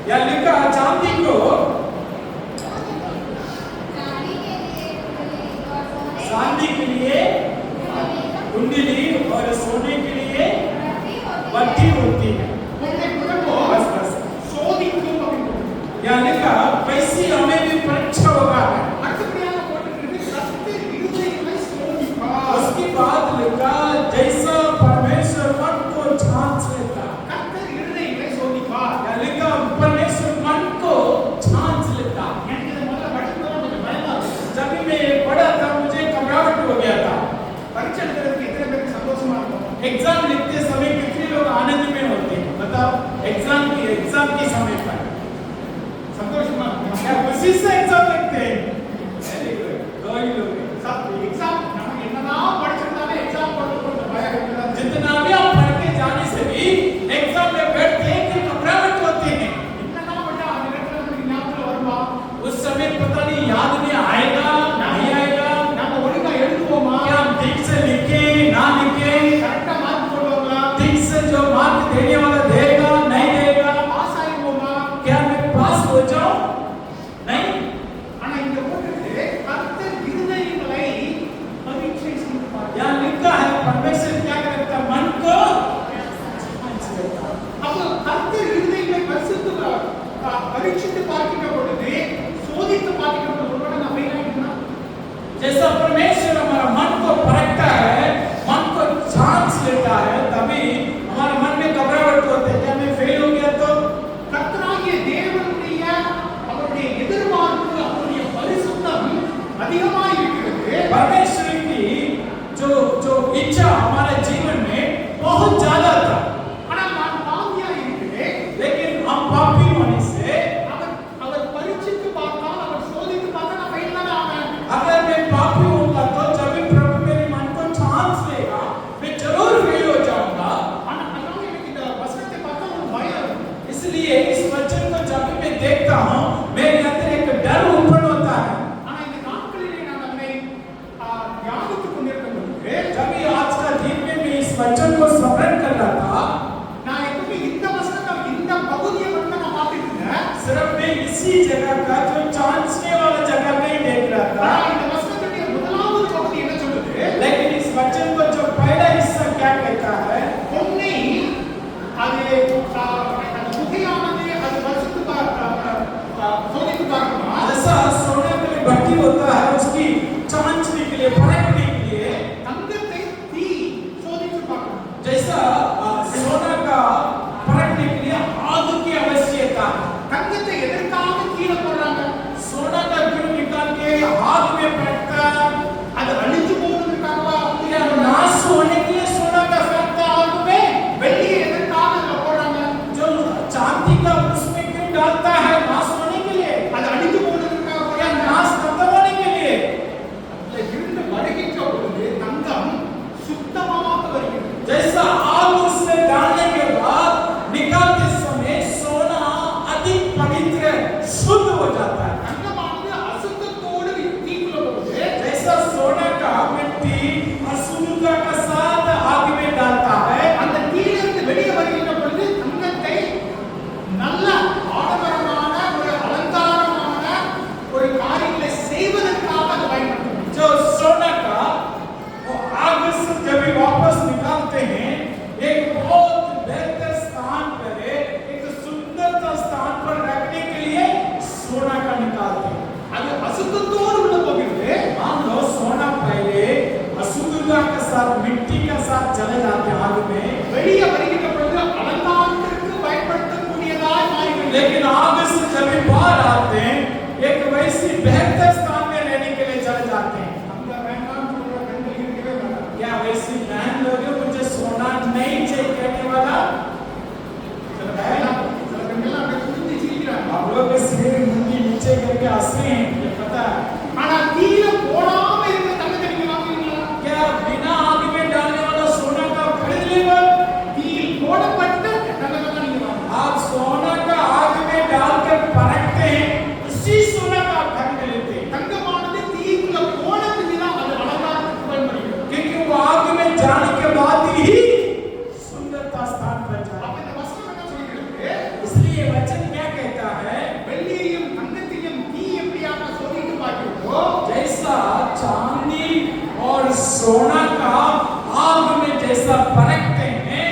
या लिखा चांदी को चांदी के लिए कुंडली और सोने के लिए वटी होती है। बस बस या लिखा वैसी हमें भी परीक्षा होगा। उसके बाद लिखा जैसा परमेश्वर मन को जांच लेता, या लिखा परमेश्वर मन को जांच लेता। जब मैं पढ़ा था मुझे घबराहट हो गया था। एग्जाम लिखते समय कितने लोग आनंद में होते हैं बताओ? एग्जाम के समय पर संतोष क्या खुशी से एग्जाम लिखते हैं? जितना भी आप पढ़ के जाने से भी एग्जाम में बैठते हैं कि घबराहट होते हैं। उस समय पता नहीं याद में आएगा नहीं आएगा, क्या हम ठीक से लिखे ना लिखे, ठीक से जो मार्क देने वाला देगा नहीं देगा, क्या मैं पास हो जाऊं नहीं। यहाँ लिखा है परमेश्वर क्या करता है? मन को जैसा परमेश्वर हमारा मन को परखता है, मन को जांच लेता है, तभी हमारे मन में घबराहट होती है। क्या मैं फेल हो गया तो? परमेश्वर की जो इच्छा हमारे जीवन में बहुत ज्यादा था, लेकिन हम पापी होने से अगर मैं पापी होगा तो जब भी प्रभु मेरे मन को जांच लेगा मैं जरूर फेल हो जाऊंगा। इसलिए इस वचन को जब भी मैं देखता हूँ मेरे अंदर एक डर उत्पन्न होता है। जब भी आज का दिन में मैं इस वचन को स्मरण कर रहा था, सिर्फ मैं इसी जगह का जो जांचने वाला जगह नहीं देख रहा था, लेकिन इस वचन को जो पहला हिस्सा क्या कहता है? जैसा सोने के लिए भट्टी होता है उसकी जांचने के लिए परखने के लिए, जैसा सोना का परखने के लिए आग की आवश्यकता है। सोना का क्यों निकाल के आग में पड़ता है? नाश होने के लिए सोना का फेंकता आग में। जो चांदी का उसमें क्यों डालता है? नाश होने के लिए, या नाश खत्म होने के लिए। जैसा आग उसमें डालने के बाद निकालते समय सोना अधिक पवित्र शुद्ध हो जाता है। जैसा सोना का मिट्टी अशुद्धता का साथ आग में डालता है, जो सोना का वो आग से जब भी वापस निकालते हैं एक बहुत बेहतर स्थान पर, एक सुंदरता स्थान पर रखने के लिए सोना का निकालते हैं। मान लो सोना पहले अशुद्धता के साथ मिट्टी के साथ चले जाते आग में, लेकिन आग से जब भी बाहर आते हैं एक वैसी बेहतर स्थान में रहने के लिए चले जाते हैं। चांदी और सोना का आग में जैसा परखते हैं,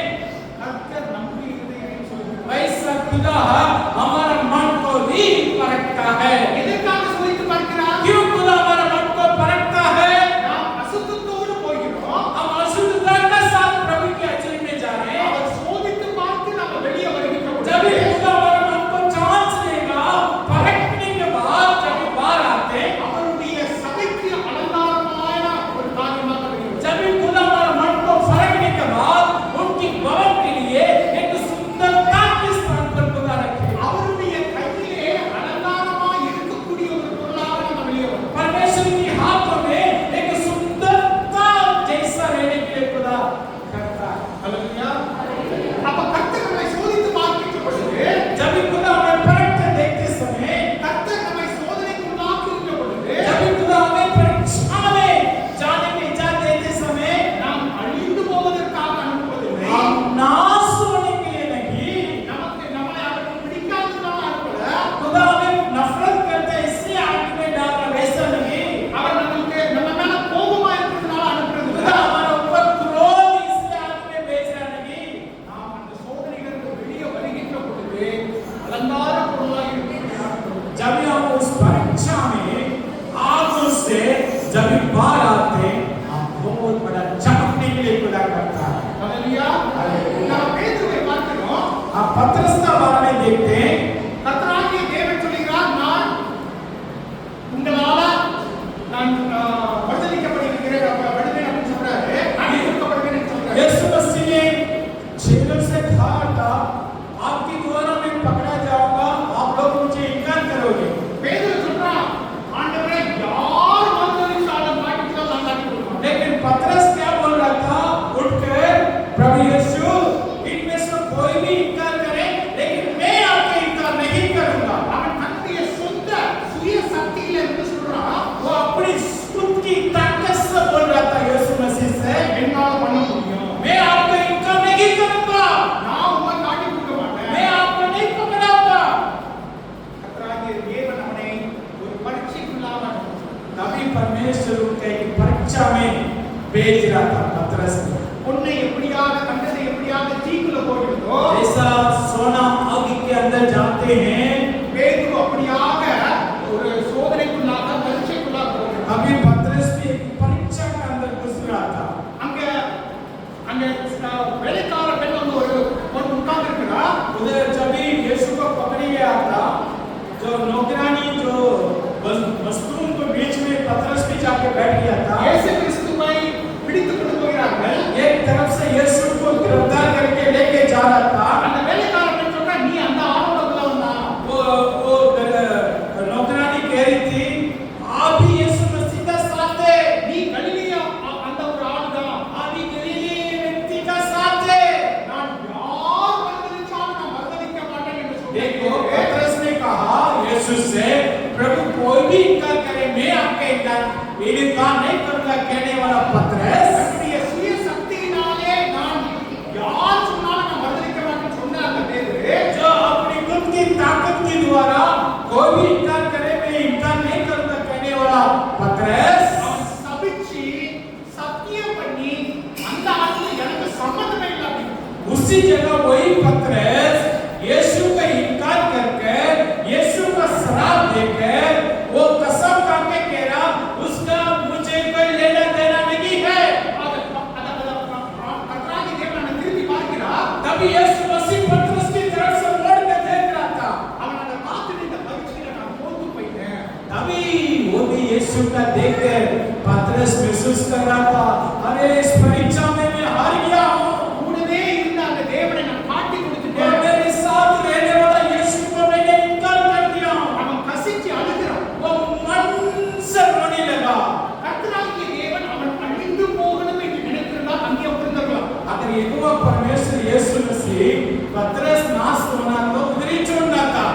वैसा खुदा हमारा मन को भी परखता है। क्यों खुदा हमारा मन को परखता है? हम अशुद्धता के साथ प्रभु के अचल में जा रहे हैं। जब खुदा हमारा मन को जांच लेगा, परखने के बाद जब बाहर आते, जब खुदा हमारा मन को परखने के बाद उनकी भवन के लिए एक सुंदरता के स्थान पर खुदा रखे। परमेश्वर की हाथों में एक सुंदरता जैसा रहने के लिए खुदा करता है। जब भी खुदा हमें परख कर देखते समय, जब भी खुदा हमें परीक्षा में जाने की इजाजत देते समय, हम नाश होने के लिए नहीं, खुदा हमें नफरत करते हैं इसलिए आग में डालना, वैसा नहीं। खुदा हमारा ऊपर क्रोध इसलिए आग में भेज रहा नहीं। जब भी हम उस परीक्षा में आग से जब भी बाहर आते, हम बहुत बड़ा चमकने के लिए खुदा करता है। आप पतरस का बारे में देखते हैं। यीशु मसीह ने जेल से कहा था, आपके द्वारा मैं पकड़ा जाऊंगा, आप लोग मुझे इनकार करोगे। लेकिन पतरस क्या बोल रहा था? उठकर प्रभु यीशु, इनमें से कोई भी इनकार करे, लेकिन मैं आपका इनकार नहीं करूंगा। वो अपनी खुद की ताकत से बोल रहा था यीशु मसीह से, मैं आपका इनकार नहीं करूंगा, मैं आपको नहीं पकड़ाऊंगा। तभी परमेश्वर उनके एक परीक्षा में भेज रहा था पतरस को। जैसा सोना आग के अंदर जाते हैं, अभी पतरस भी एक परीक्षा के अंदर घुस रहा था। उधर जब भी यीशु को पकड़ी गया था, जो नौकरानी जो मजदूरों के बीच में पतरस भी जाके बैठ गया था। एक तरफ से यीशु को गिरफ्तार करके लेके जा रहा था। वो नौकरानी कह रही थी, आप भी यीशु मसीह का साथ है, आप भी गलीली व्यक्ति का साथ है। देखो, पतरस ने कहा यीशु से, प्रभु कोई भी इनकार करे, मैं आपका इनकार नहीं करूंगा कहने वाला पतरस, जो अपनी खुद की ताकत के द्वारा कोई भी इनकार करे, मैं इनकार नहीं करूंगा कहने वाला पतरस, उसी जगह वही पतरस यीशु का इनकार करके, यीशु का शराब देकर, वो कसम खाके कह रहा, उसका मुझे कोई लेना देना नहीं है। तभी यीशु मसीह पतरस की तरफ से मुड़ के देख रहा था। तभी वो भी यीशु का देखकर पतरस महसूस कर रहा था, अरे इस परीक्षा में मैं हार गया हूँ। मेरे साथ रहने वाला यीशु को मैंने इनकार कर दिया हूँ। वो मन से रोने लगा। अगर यहोवा परमेश्वर यीशु मसीह पतरस नाश होना तो उधर ही छोड़ना था।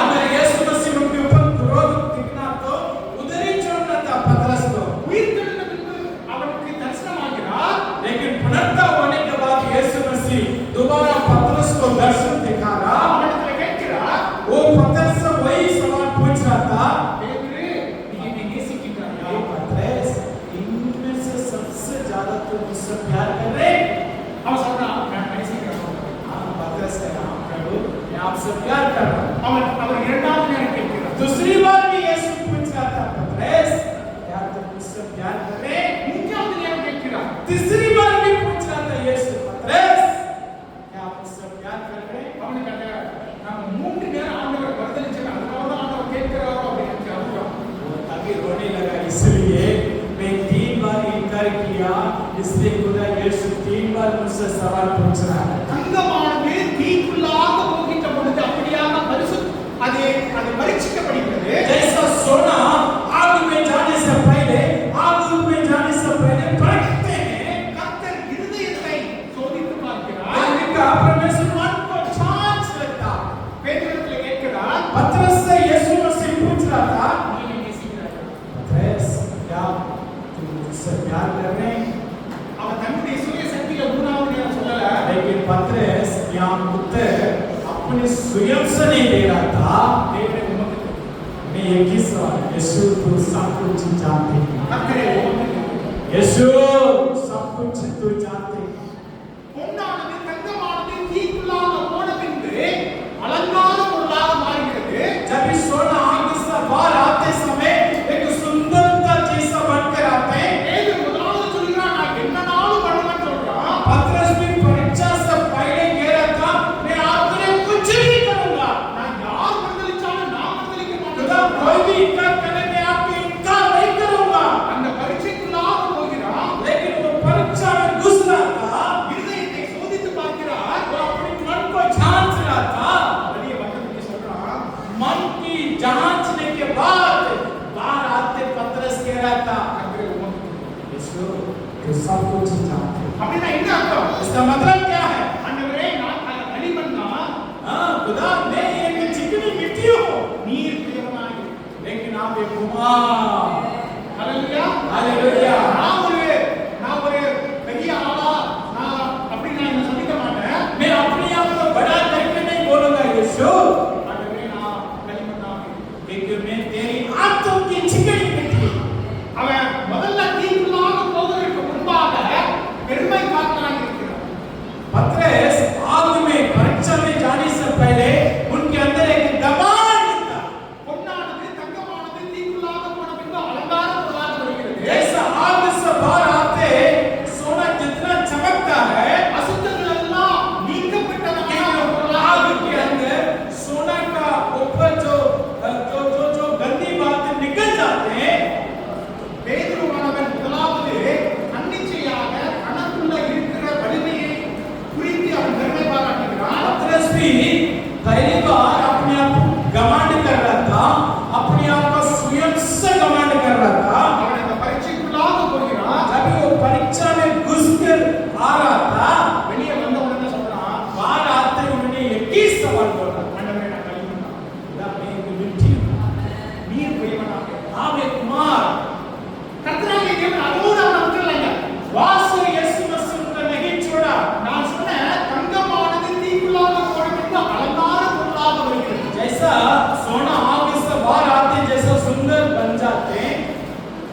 अगर यीशु मसीह उनके ऊपर क्रोध दिखना तो उधर ही छोड़ना था पतरस को। इसलिए खुदा यीशु 3 बार मुझसे सवाल पूछ रहा है தங்கமானது தீக்குள்ளாக போகின்ற பொழுது அப்படியாக அது பரீட்சிக்கப்படுகிறது. जैसा सोना आग में जाने से पहले परखते हैं கர்த்தர் இருதயத்தை சோதித்து பார்க்கிறார். लेकिन परमेश्वर मन को जांच लेता பேதுருவிலே கேட்கிறார், पतरस से यीशु मसीह पूछ रहा था நீ என்னை நேசிக்கிறாயா? पतरस क्या तुम मुझसे प्यार कर रहे हैं அவன் தன்னுடைய சுய சக்தியில மூணாவது நேரம் சொல்லல. लेकिन पतरस यहाँ उत्तर अपने स्वयं से नहीं दे रहा था தேவனே உமக்கு தெரியும். मैं एक ही सवाल यीशु तू सब कुछ जानते हैं கர்த்தரே உமக்கு தெரியும். यीशु सब कुछ तू जानते हैं பொன்னானது தங்கமானது தீக்குள்ளாக போன பின்பு அலங்கார பொருளாக மாறுகிறது. जब इस सोना आग से बाहर आते समय एक सुंदरता जैसा बनकर आते हैं பேதுரு முதலாவது சொல்கிறான், நான் என்னனாலும் பண்ணுவேன்னு சொல்றான். पतरस भी परीक्षा से पहले कह रहा था मैं आपके लिए कुछ भी करूंगा நான் யார் மறுதலிச்சாலும் நான் மறுதலிக்க खुदा மாட்டேன். कोई भी इनकार करे मैं आपके इनकार नहीं करूंगा அந்த பரீட்சைக்குள்ளாக போகிறான். लेकिन वो परीक्षा में घुस रहा था இருதயத்தை சோதித்து பார்க்கிறார். वो अपने मन को जांच रहा था வெளியே வந்ததுக்கு சொல்றான், मन की जांचने के बाद बाहर आते पतरस कह रहा था கர்த்தரே உமக்கு தெரியும். यीशु तू सब कुछ जानते हैं அப்படின்னா என்ன அர்த்தம்? इसका मतलब क्या है ஆண்டவரே, நான் களிமண் தான், हाँ खुदा मैं एक चिकनी मिट्टी हूँ நீர் பிரியமானீர். लेकिन आप एक कुमार ஹல்லேலூயா. हालेलुया நான் ஒரு பெரிய ஆளா நான் அப்படி நான் என்ன சொல்லிக்க மாட்டேன். मैं अपने आप को बड़ा करके नहीं बोलूंगा यीशु ஆண்டவரே, நான் களிமண் தான். क्योंकि मैं तेरी आंखों की चिकनी मिट्टी அவன் முதல்ல தீக்குள்ளாக போவதற்கு முன்பாக பெருமை காத்தனாக இருக்கிறான். पतरस आग में परीक्षा में जाने से पहले उनके अंदर एक दबाव था பொன்னானது தங்கமானது தீக்குள்ளாக போன பின்பு அலங்கார பொருளாக வருகிறது. जैसा आग से बाहर आते सोना जितना चमकता है அசுத்தங்கள் எல்லாம் நீக்கப்பட்டதான ஒரு பொருளாக आग के இருக்கிறது. अंदर सोना का ऊपर जो गंदी बातें निकल जाते हैं பேதுருவானவன் முதலாவது தன்னிச்சையாக தனக்குள்ள இருக்கிற வலிமையை குறித்து அவன் பெருமை பாராட்டுகிறான். पतरस भी पहली बार अपने आप घमंड कर रहा था अपने आप को स्वयं से घमंड कर रहा था அவன் அந்த பரீட்சைக்குள்ளாக போகிறான். जब वो परीक्षा में घुसकर आ रहा था வெளியே வந்த உடனே சொல்றான், बाहर आते उन्होंने एक ही सवाल बोला ஆண்டவரே, நான் களிமண் தான், खुदा मैं एक मिट्टी हूं நீர் பிரியமானீர். आप एक कुमार கர்த்தராகிய தேவன் அதோடு அவனை விட்டுறலைங்க. वास यीशु मसीह उनको नहीं छोड़ा நான் சொன்ன தங்கமானது தீக்குள்ளாக போன பின்பு அலங்கார பொருளாக வருகிறது. जैसा सोना आग से बाहर आते जैसा सुंदर बन जाते हैं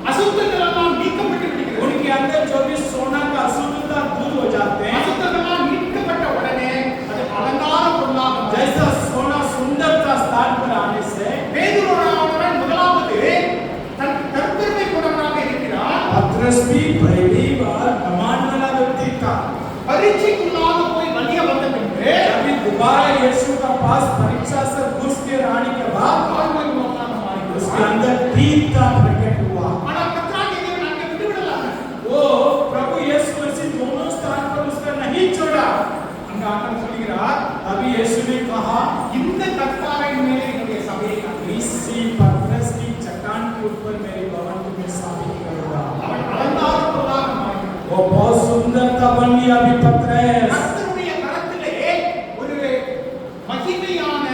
அசுத்தங்கள் எல்லாம் நீக்கப்பட்டு விடுகிறது. उनके अंदर जो भी सोना का अशुद्धता दूर हो जाते हैं அசுத்தங்கள் எல்லாம் நீக்கப்பட்ட உடனே அது அலங்கார பொருளாக மாறும். जैसा सोना सुंदरता स्थान पर आने से பேதுருவானவன் முதலாவது தன் தற்பெருமை கொண்டவனாக இருக்கிறான். पतरस भी पहली बार घमंड वाला व्यक्ति था பரீட்சைக்குள்ளாக போய் வெளியே வந்த பின்பு अभी दोबारा यीशु का पास परीक्षा से घुस के आने के बाद தாழ்மை முகமாக उसके மாறினான். अंदर दीनता प्रकट हुआ ஆனால் கர்த்தராகிய தேவன் அங்கே விட்டுவிடலாம. वो प्रभु यीशु मसीह दोनों स्थान पर उसका नहीं छोड़ा அங்க ஆண்டவர் சொல்கிறார், अभी यीशु ने कहा இந்த கற்பாறையின் மேலே என்னுடைய சபையை கட்டுவேன். इसी पतरस की चट्टान के ऊपर मेरे भवन को मैं स्थापित करूंगा அவன் அலங்கார பொருளாக மாறினான். वो बहुत सुंदरता बन गया अभी पतरस கர்த்தருடைய கரத்திலே ஒரு மகிமையான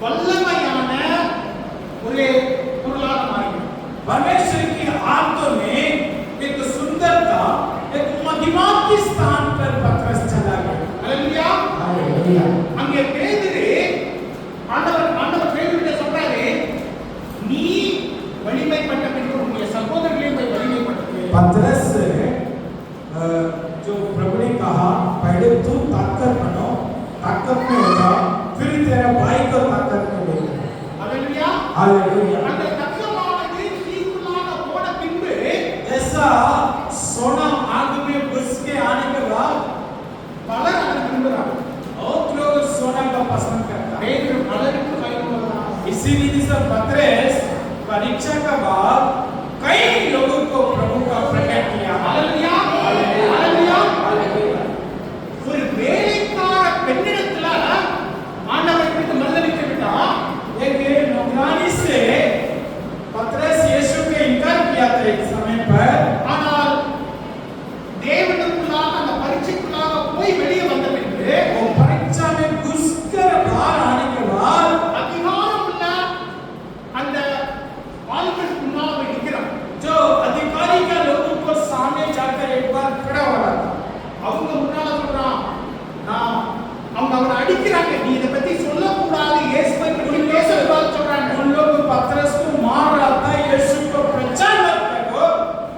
வல்லமையான ஒரு பொருளாக மாறினான். परमेश्वर की हाथों में एक सुंदरता एक महिमा के स्थान पर पतरस चला गया அல்லேலூயா. हालेलुया அங்கே பேதுரு ஆண்டவர் பேதுருவிட்ட சொல்றாரு, நீ வலிமைப்பட்ட பின்பு உன்னுடைய சகோதரர்களையும் போய் வலிமைப்படுத்து. पतरस जो प्रभु ने कहा पहले तू ताकत बनो ताकत में हो जा फिर तेरा भाई को ताकत में ले அல்லேலூயா. हालेलुया அந்த தங்கமானது தீக்குள்ளாக போன பின்பு जैसा सोना आग में घुस के आने के बाद பலர் அதை விரும்புகிறார்கள். बहुत लोग सोना का पसंद करता है பேதுரு பலருக்கு பயன்படுகிறார். इसीलिए सब पतरस परीक्षा का बाद कई लोगों को प्रभु का प्रकट किया அல்லேலூயா. அடிக்கிறாங்க. நீ இத பத்தி சொல்லக்கூடாது, இயேசுவை பத்தி பேசக்கூடாதுன்னு சொல்றாங்க. उन लोग पतरस को मार रहा था, यीशु को प्रचार मत करो।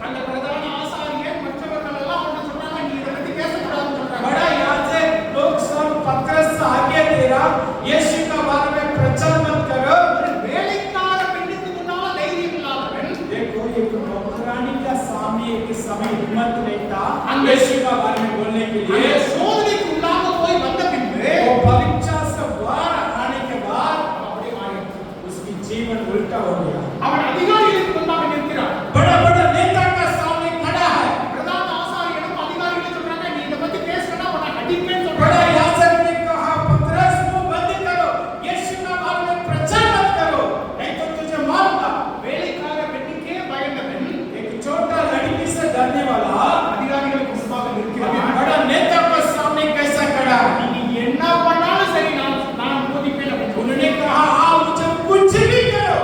அந்த பிரதான ஆசாரியர் மற்றவர்கள் எல்லாம் வந்து சொல்றாங்க, நீ இத பத்தி பேசக்கூடாதுன்னு சொல்றாங்க. बड़ा याजक लोग सब पतरस से आगे दे रहा, यीशु का बारे में प्रचार मत करो। ஒரு வேலைக்கார பெண்ணுக்கு முன்னால தைரியம் இல்லாதவன், देखो एक नौकरानी का सामने एक समय हिम्मत नहीं था यीशु का बारे में बोलने के அந்த लिए। சோதனைக்கு உள்ளாக போய் வந்த பின்பு वो परीक्षा से बाहर आने के बाद அப்படியே மாறிடுச்சு. उसकी जीवन उल्टा हो गया। அவன் அதிகாரிகளுக்கு முன்பாக நிற்கிறான். बड़ा बड़ा नेता का सामने खड़ा है। பிரதான ஆசாரியரும் அதிகாரிகளும் சொல்றாங்க, நீ இத பத்தி பேசணும்னா உன்னை அடிப்பேன்னு बड़ा சொல்றாங்க. याजक ने कहा पतरस मुंह बंद करो, यीशु का बारे में प्रचार मत करो, नहीं तो तुझे मारूंगा। வேலைக்கார பெண்ணுக்கே பயந்தவன் एक छोटा लड़की से डरने वाला அதிகாரிகளுக்கு முன்பாக अभी நிற்கிறான். बड़ा नेता के सामने कैसा खड़ा है? நீ என்ன பண்ணாலும் சரி, நான் போதிப்பேன் அப்படின்னு சொல்லி. उन्होंने कहा आप मुझे कुछ भी करो,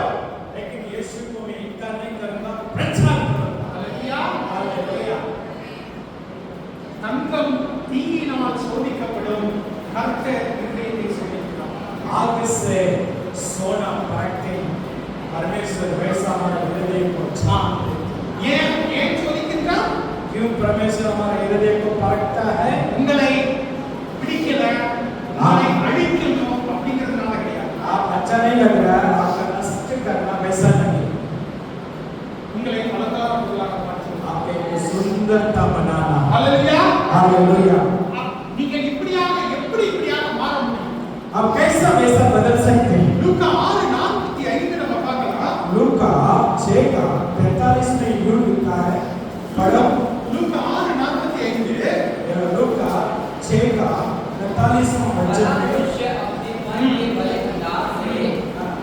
लेकिन यीशु को मैं इनकार नहीं करूंगा, प्रचार करूंगा। அல்லேலூயா. हालेलुया। தங்கம் தீயினால் சோதிக்கப்படும், கர்த்தர் இருதயத்தை சோதிக்கிறார். आग से सोना परखते परमेश्वर वैसा हमारे हृदय को छान देता है। ஏன் சோதிக்கின்றார்? क्यों परमेश्वर हमारे हृदय को परखता है? உங்களை பிடிக்கல, நாளை அழிக்கணும் அப்படிங்கிறதுனால கிடையாது. आप अच्छा नहीं लग रहा है, आपका नष्ट करना वैसा नहीं, உங்களை அலங்கார பொருளாக மாற்றுவது. आपको एक सुंदरता बनाना। அல்லேலூயா. हालेलुया। நீங்கள் இப்படியாக மாற முடியும். आप कैसा वैसा बदल सकते हैं? லூக்கா 6:45 நம்ம பார்க்கலாம். लूका 6:45 में यूं लिखा है, पढ़ो। லூக்கா 6:45 लूका 6:45 वचन में मनुष्य अपने मन के भले भंडार से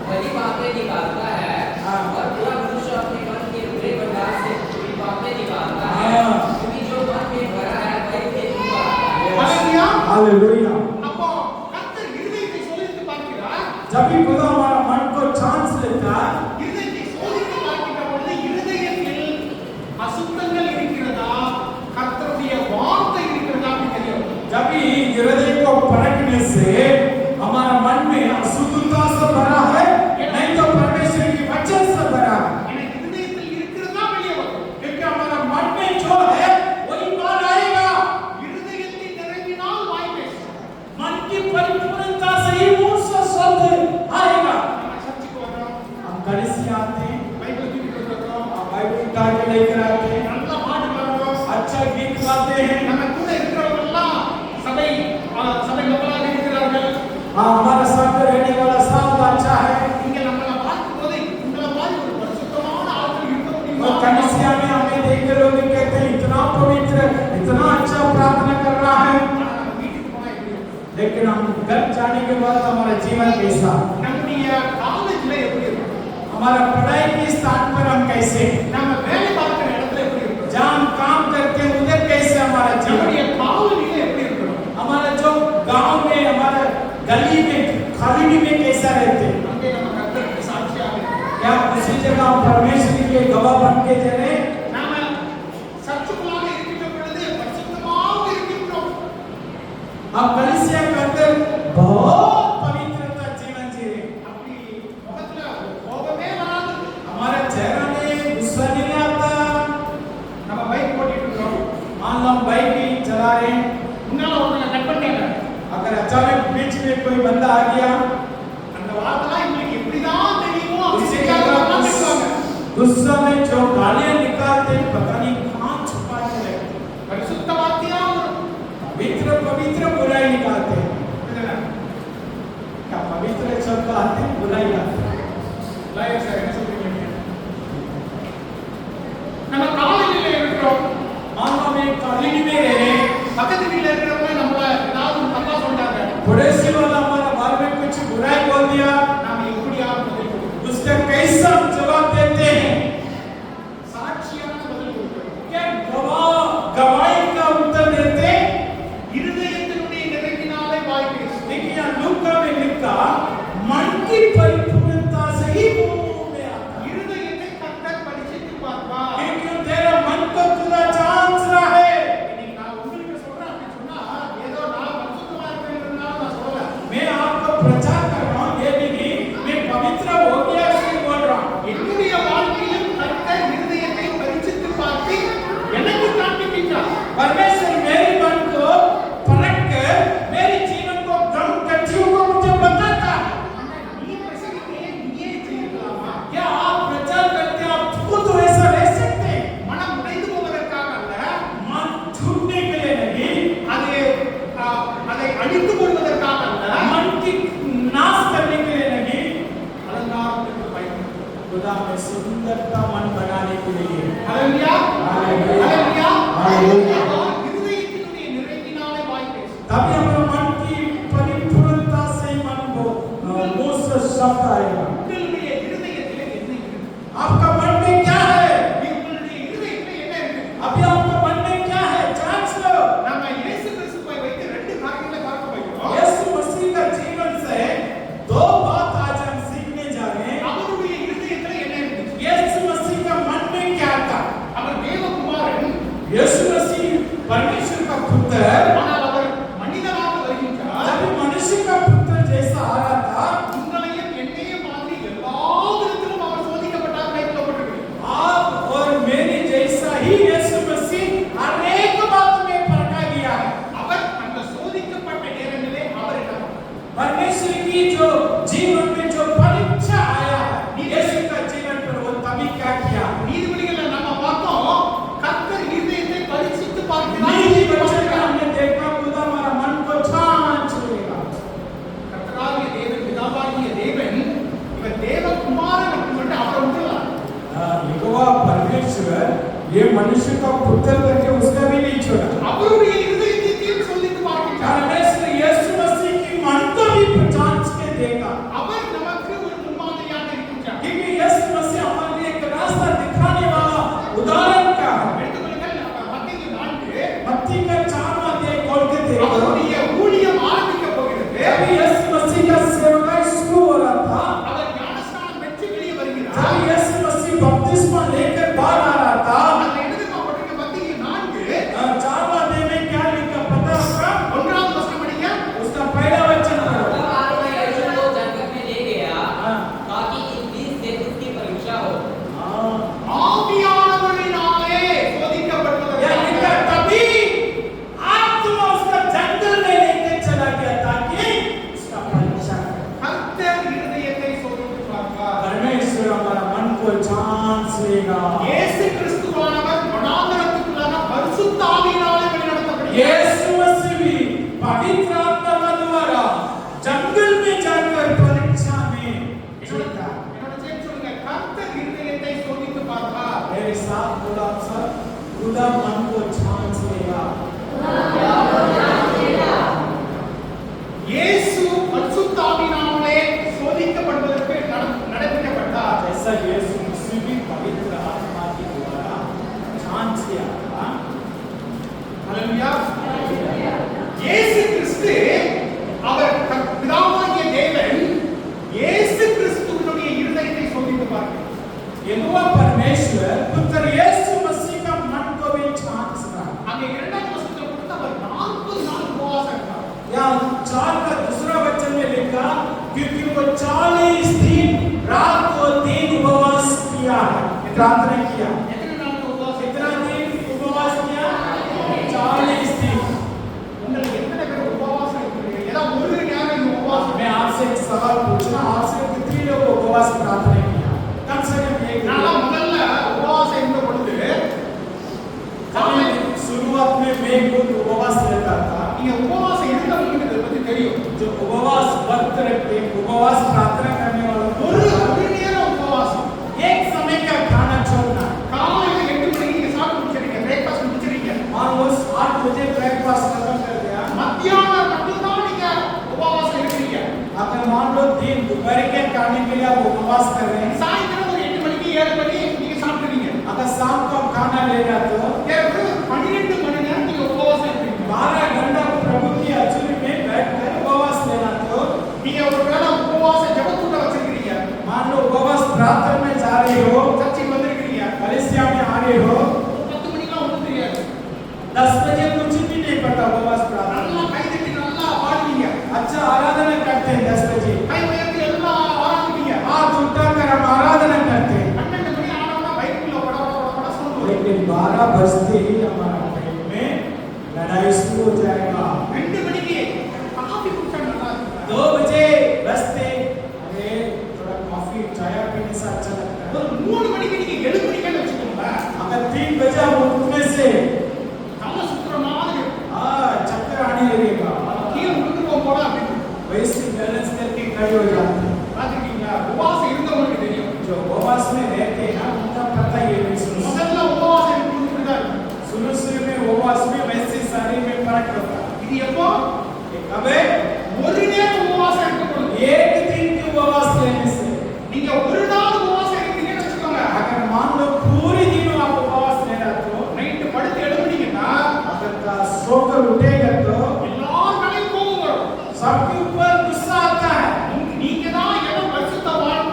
भली बातें निकालता है और बुरा मनुष्य अपने मन के बुरे भंडार से बुरी बातें निकालता है, क्योंकि जो मन में भरा है वही मुंह पर आता है। அல்லேலூயா. हालेलुया। அப்போ கர்த்தர் இருதயத்தை சோதித்து பார்க்கிறார். जब भी खुदा हमारा मन को चांस लेता है, இருதயத்தை சோதித்து பார்க்கின்ற பொழுது இருதயத்தில் அசுத்தங்கள் இருக்கிறதா, கர்த்தருடைய வார்த்தை இருக்கிறதா அப்படின்னு தெரியும். जब भी हृदय को परखने से हमारा मन में अशुद्धता से भरा है, नहीं तो परमेश्वर की वचन से भरा है। எனக்கு இருதயத்தில் இருக்கிறதா வெளியே வரும். क्योंकि हमारा मन में जो है वही बाहर आएगा। இருதயத்தில் நிரம்பினால் வாய் பேசும். मन की परिपूर्णता से ही मुंह से शब्द आएगा। நம்ம சர்ச்சுக்கு வரோம், हम कलीसिया आते हैं, பைபிள் தூக்கிட்டு வரோம், हम बाइबल उठा के लेकर आते हैं, நல்லா பாட்டு பாடுறோம். अच्छा गीत गाते हैं, நம்ம கூட இருக்கிறவங்க எல்லாம் சபை மக்களாக இருக்கிறார்கள். हमारे साथ रहने वाला सब अच्छा है। இங்க நம்மள பார்க்கும்போது உங்களை மாதிரி ஒரு பரிசுத்தமான ஆட்கள் இருக்க முடியுமா? और कलीसिया में हमें देख के लोग कहते हैं इतना पवित्र, इतना अच्छा प्रार्थना कर रहा है, ஆனா நம்ம வீட்டுக்கு போனா எப்படி இருக்கும்? लेकिन हम घर जाने के बाद हमारा जीवन कैसा, நம்முடைய காலேஜ்ல எப்படி இருக்கும்? हमारा पढ़ाई के स्थान पर हम कैसे, நம்ம வேலை பார்க்கிற இடத்துல எப்படி இருக்கும்? जहाँ हम काम करते हैं उधर कैसे हमारा நம்முடைய जीवन, காலனில எப்படி இருக்கணும்? हमारा जो गांव में, हमारा गली में, कॉलोनी में कैसा रहते हैं, அங்கே நம்ம கர்த்தருக்கு சாட்சியாக இருக்கணும். क्या उसी जगह हम परमेश्वर के गवाह बन के दे रहे हैं? நாம சர்ச்சுக்குள்ளாக இருக்கின்ற பொழுது பரிசுத்தமாக இருக்கின்றோம். हम कलीसिया के अंदर बहुत पवित्रता जीवन जी रहे हैं। அப்படி முகத்துல கோபமே வராது. हमारे चेहरा में गुस्सा नहीं आता। நம்ம பைக் ஓட்டிட்டு இருக்கோம், मान लो हम बाइक ही चला रहे हैं, முன்னால ஒருத்தங்க கட் பண்ணிட்டாங்க. अगर अचानक बीच में कोई बंदा आ गया, அந்த வார்த்தைலாம் இவங்களுக்கு எப்படிதான் தெரியுமோ அப்படி उसी தெரியாதவங்க பேசுவாங்க. गुस्सा में जो गालियां निकालते हैं, पता नहीं कहाँ छुपा के रखते हैं। பரிசுத்த வார்த்தையா வரும். पवित्र पवित्र बुराई निकालते हैं। இதுதானே? क्या पवित्र शब्द आते हैं, बुराई आते हैं। லாயர் சார் என்ன சொல்றீங்க நீங்க? நம்ம காலனில இருக்கிறோம், मान लो हम एक कॉलोनी में रह रहे हैं, பக்கத்து வீட்டுல இருக்கிறவங்க நம்மள ஏதாவது ஒரு தப்பா சொல்லிட்டாங்க. पड़ोसी वाला हमारे बारे में कुछ बुराई बोल दिया, நாம எப்படியாவது பதில் கொடுக்கணும். उसका कैसा हम जवाब देते हैं? சாட்சியான பதில் கொடுக்கணும். क्या गवाही का उत्तर देते हैं? இருதயத்தினுடைய நிறைவினாலே வாய் பேசும். देखिए यहाँ लूका में लिखा, मन की परिपूर्णता से ही मुंह में आता में सुंदरता मन बनाने के लिए ஹalleluya हालेलुया ஹalleluya हालेलुया இருதயத்தினுடைய நிறைவினாலே வாய் பேசும் तभी हमारे मन की परिपूर्णता से मन को मुंह से शब्द आएगा உங்களுடைய இருதயத்திலே என்ன இருக்கு आपका मन में क्या है உங்களுடைய இருதயத்திலே என்ன இருக்கு अभी आपका मन में क्या है जांच लो நாம இயேசு கிறிஸ்துவை வைத்து ரெண்டு காரியங்களை பார்க்க போகிறோம் यीशु मसीह का जीवन से दो बात आज हम सीखने जा रहे हैं அவருடைய இருதயத்திலே என்ன இருக்கு यीशु मसीह का मन में क्या था அவர் தேவகுமாரன் यीशु मसीह परमेश्वर का पुत्र ஆனால் அவர் மனிதனாக வருகின்றார் जब मनुष्य का पुत्र जैसा आ रहा था உங்களையும் என்னையும் மாதிரி எல்லா விதத்திலும் அவர் சோதிக்கப்பட்டார் கைப்பற்றப்பட்டிருக்கிறார் आप और मेरे जैसा ही यीशु मसीह अनेक बात में परखा गया है அவர் அந்த சோதிக்கப்பட்ட நேரத்திலே அவர் என்ன பண்ணார்? परमेश्वर की जो जीवन में जो परीक्षा आया है यीशु का जीवन पर वो तभी क्या किया நீதிபதிகளை நாம பார்த்தோம் கர்த்தர் இருதயத்தை பரீட்சித்து नीति वचन में பார்க்கிறார் हमने देखा खुदा हमारा मन को जांच लेगा கர்த்தராகிய தேவன் பிதாவாகிய தேவன் இவர் தேவகுமாரன் அப்படின்னு சொல்லிட்டு அவரை விட்டுறார் यहोवा परमेश्वर ये मनुष्य का पुत्र करके उसका भी नहीं छोड़ा அவருடைய இருதயத்தையும் சோதித்து பார்க்கிறார் परमेश्वर यीशु मसीह की मन को भी जांच के देगा அவர் நமக்கு ஒரு முன்மாதிரியாக இருக்கின்றார் क्योंकि यीशु मसीह हमारे लिए एक रास्ता दिखाने वाला उदाहरण का है எடுத்துக்கொள்ளுங்கள் மத்தேயு 4 मत्ती का 4वां अध्याय खोल के देखो அவருடைய ஊழியம் ஆரம்பிக்க போகிறது अभी यीशु मसीह का सेवकाई शुरू हो रहा था அவர் ஞானஸ்நானம் பெற்று வெளியே जब வருகிறார் यीशु मसीह बपतिस्मा लेकर बाहर आ रहा था அந்த எழுதப்பட்டிருக்க மத்தேயு 4 4वां अध्याय में क्या लिखा पता है आपका ஒன்றாவது வசனம் படிங்க उसका पहला वचन पढ़ो तब आत्मा यीशु को जंगल में ले गया हाँ। ताकि इन 20 से उसकी परीक्षा हो ஆவியானவரினாலே या சோதிக்கப்படுவதற்காக लिखा तभी आत्मा उसका जंगल में लेकर चला गया ताकि उसका परीक्षा करे கர்த்தர் இருதயத்தை சோதித்து பார்ப்பார் परमेश्वर हमारा मन को जांच लेगा இயேசு கிறிஸ்துவானவர் வனாந்தரத்துக்குள்ளாக பரிசுத்த ஆவியினாலே வழிநடத்தப்படுகிறார் यीशु मसीह भी पवित्र आत्मा का द्वारा जंगल में जाकर परीक्षा में जीता என்னோட சேர்த்து சொல்லுங்க கர்த்தர் இருதயத்தை சோதித்து பார்ப்பார் मेरे साथ बोला आप सब खुदा मन को जांच लेगा இயேசு பரிசுத்த ஆவியினாலே சோதிக்கப்படுவதற்கு நடப்பிக்கப்பட்டார் जैसा यीशु मसीह भी पवित्र आत्मा के द्वारा जांच किया था ஹalleluya இயேசு கிறிஸ்து அவர் பிதாவாகிய தேவன் இயேசு கிறிஸ்துவினுடைய இருதயத்தை சோதித்து பார்க்கிறார் यहोवा परमेश्वर पुत्र यीशु मसीह का मन को भी जांच रहा அங்க இரண்டாவது வசனத்துல கொடுத்த அவர் 40 நாள் உபவாசம் இருந்தார் या 4 का दूसरा वचन में लिखा क्योंकि वो 40 दिन रात को दिन उपवास किया है प्रार्थना किया எத்தனை நாள் உபவாசம் कितना दिन उपवास किया 40 दिन உங்களுக்கு எத்தனை பேர் உபவாசம் இருக்கிறீங்க ஏதாவது ஒரு நேரம் இந்த உபவாசம் मैं आपसे एक सवाल पूछना आपसे कितने लोग उपवास प्रार्थना किया कम से कम एक நான் முதல்ல உபவாசம் இருந்த பொழுது शुरुआत में मैं खुद उपवास रहता था நீங்க உபவாசம் இருந்தவங்களுக்கு இதை பத்தி தெரியும் जो उपवास व्रत रखते उपवास प्रार्थना करने वालों को ஒரு நேரம் உபவாசம் एक समय का खाना छोड़ना காலையில 8 மணிக்கு நீங்க சாப்பிட்டு முடிச்சிருக்கீங்க பிரேக்ஃபாஸ்ட் முடிச்சிருக்கீங்க मान लो 8 बजे ब्रेकफास्ट खत्म कर दिया மத்தியானம் மட்டும் தான் நீங்க உபவாசம் இருக்கிறீங்க अगर मान लो दिन दोपहर के खाने के लिए आप उपवास कर रहे हैं சாயந்தரம் ஒரு 8 மணிக்கு 7 மணிக்கு நீங்க சாப்பிடுறீங்க अगर शाम को आप खाना ले रहे हो तो ஏறக்குறைய 12 மணி நேரம் நீங்க உபவாசம் இருக்கிறீங்க 12 घंटा प्रभु की हजूरी में बैठकर उपवास लेना तो நீங்க ஒருவேளை உபவாச ஜெபக்கூட்டம் வச்சிருக்கீங்க मान लो उपवास प्रार्थना में जा रहे हो சர்ச்சுக்கு வந்திருக்கீங்க कलीसिया में आ रहे हो 10 மணிக்கு ஒண்ணும் தெரியாது 10 बजे कुछ भी नहीं पता उपवास प्रार्थना நல்லா கை தட்டி நல்லா பாடுவீங்க अच्छा आराधना करते हैं 10 बजे கை உயர்த்தி எல்லாம் ஆரம்பிப்பீங்க हाथ उठाकर हम आराधना करते हैं 12 மணி ஆனவனா பைக்குள்ள பட சவுண்ட் வரும் लेकिन 12 बजते ही हमारा पेट में लड़ाई शुरू हो जाएगा 2 மணிக்கு காபி குடிச்சா நல்லா இருக்கும் 2 बजे बजते अरे थोड़ा कॉफी चाय पीने से अच्छा लगता है ஒரு 3 மணிக்கு நீங்க எழுப்புறீங்கன்னு வெச்சுக்கோங்க अगर 3 बजे हम उठने से தலை சுத்துற மாதிரி चक्कर आने लगेगा கீழ விழுந்துருவோம் போல அப்படின்னு वैसे बैलेंस करके खड़े हो जाते हैं பாத்துக்கீங்களா உபவாசம் இருந்தவங்களுக்கு தெரியும் जो उपवास में रह अबे ஒரு நேரம் உபவாசம் இருக்க பொழுது एक दिन की उपवास लेने से நீங்க ஒரு நாள் உபவாசம் இருக்கீங்கன்னு வச்சுக்கோங்க. अगर मान लो पूरी दिन आप उपवास ले रहे हो நைட்டு படுத்து எழுந்துட்டீங்கன்னா अगर का सोकर उठेगा तो எல்லார் மேலயும் கோபம் வரும். सबके ऊपर गुस्सा आता है நீங்க தான் ஏதோ பரிசுத்தவான்,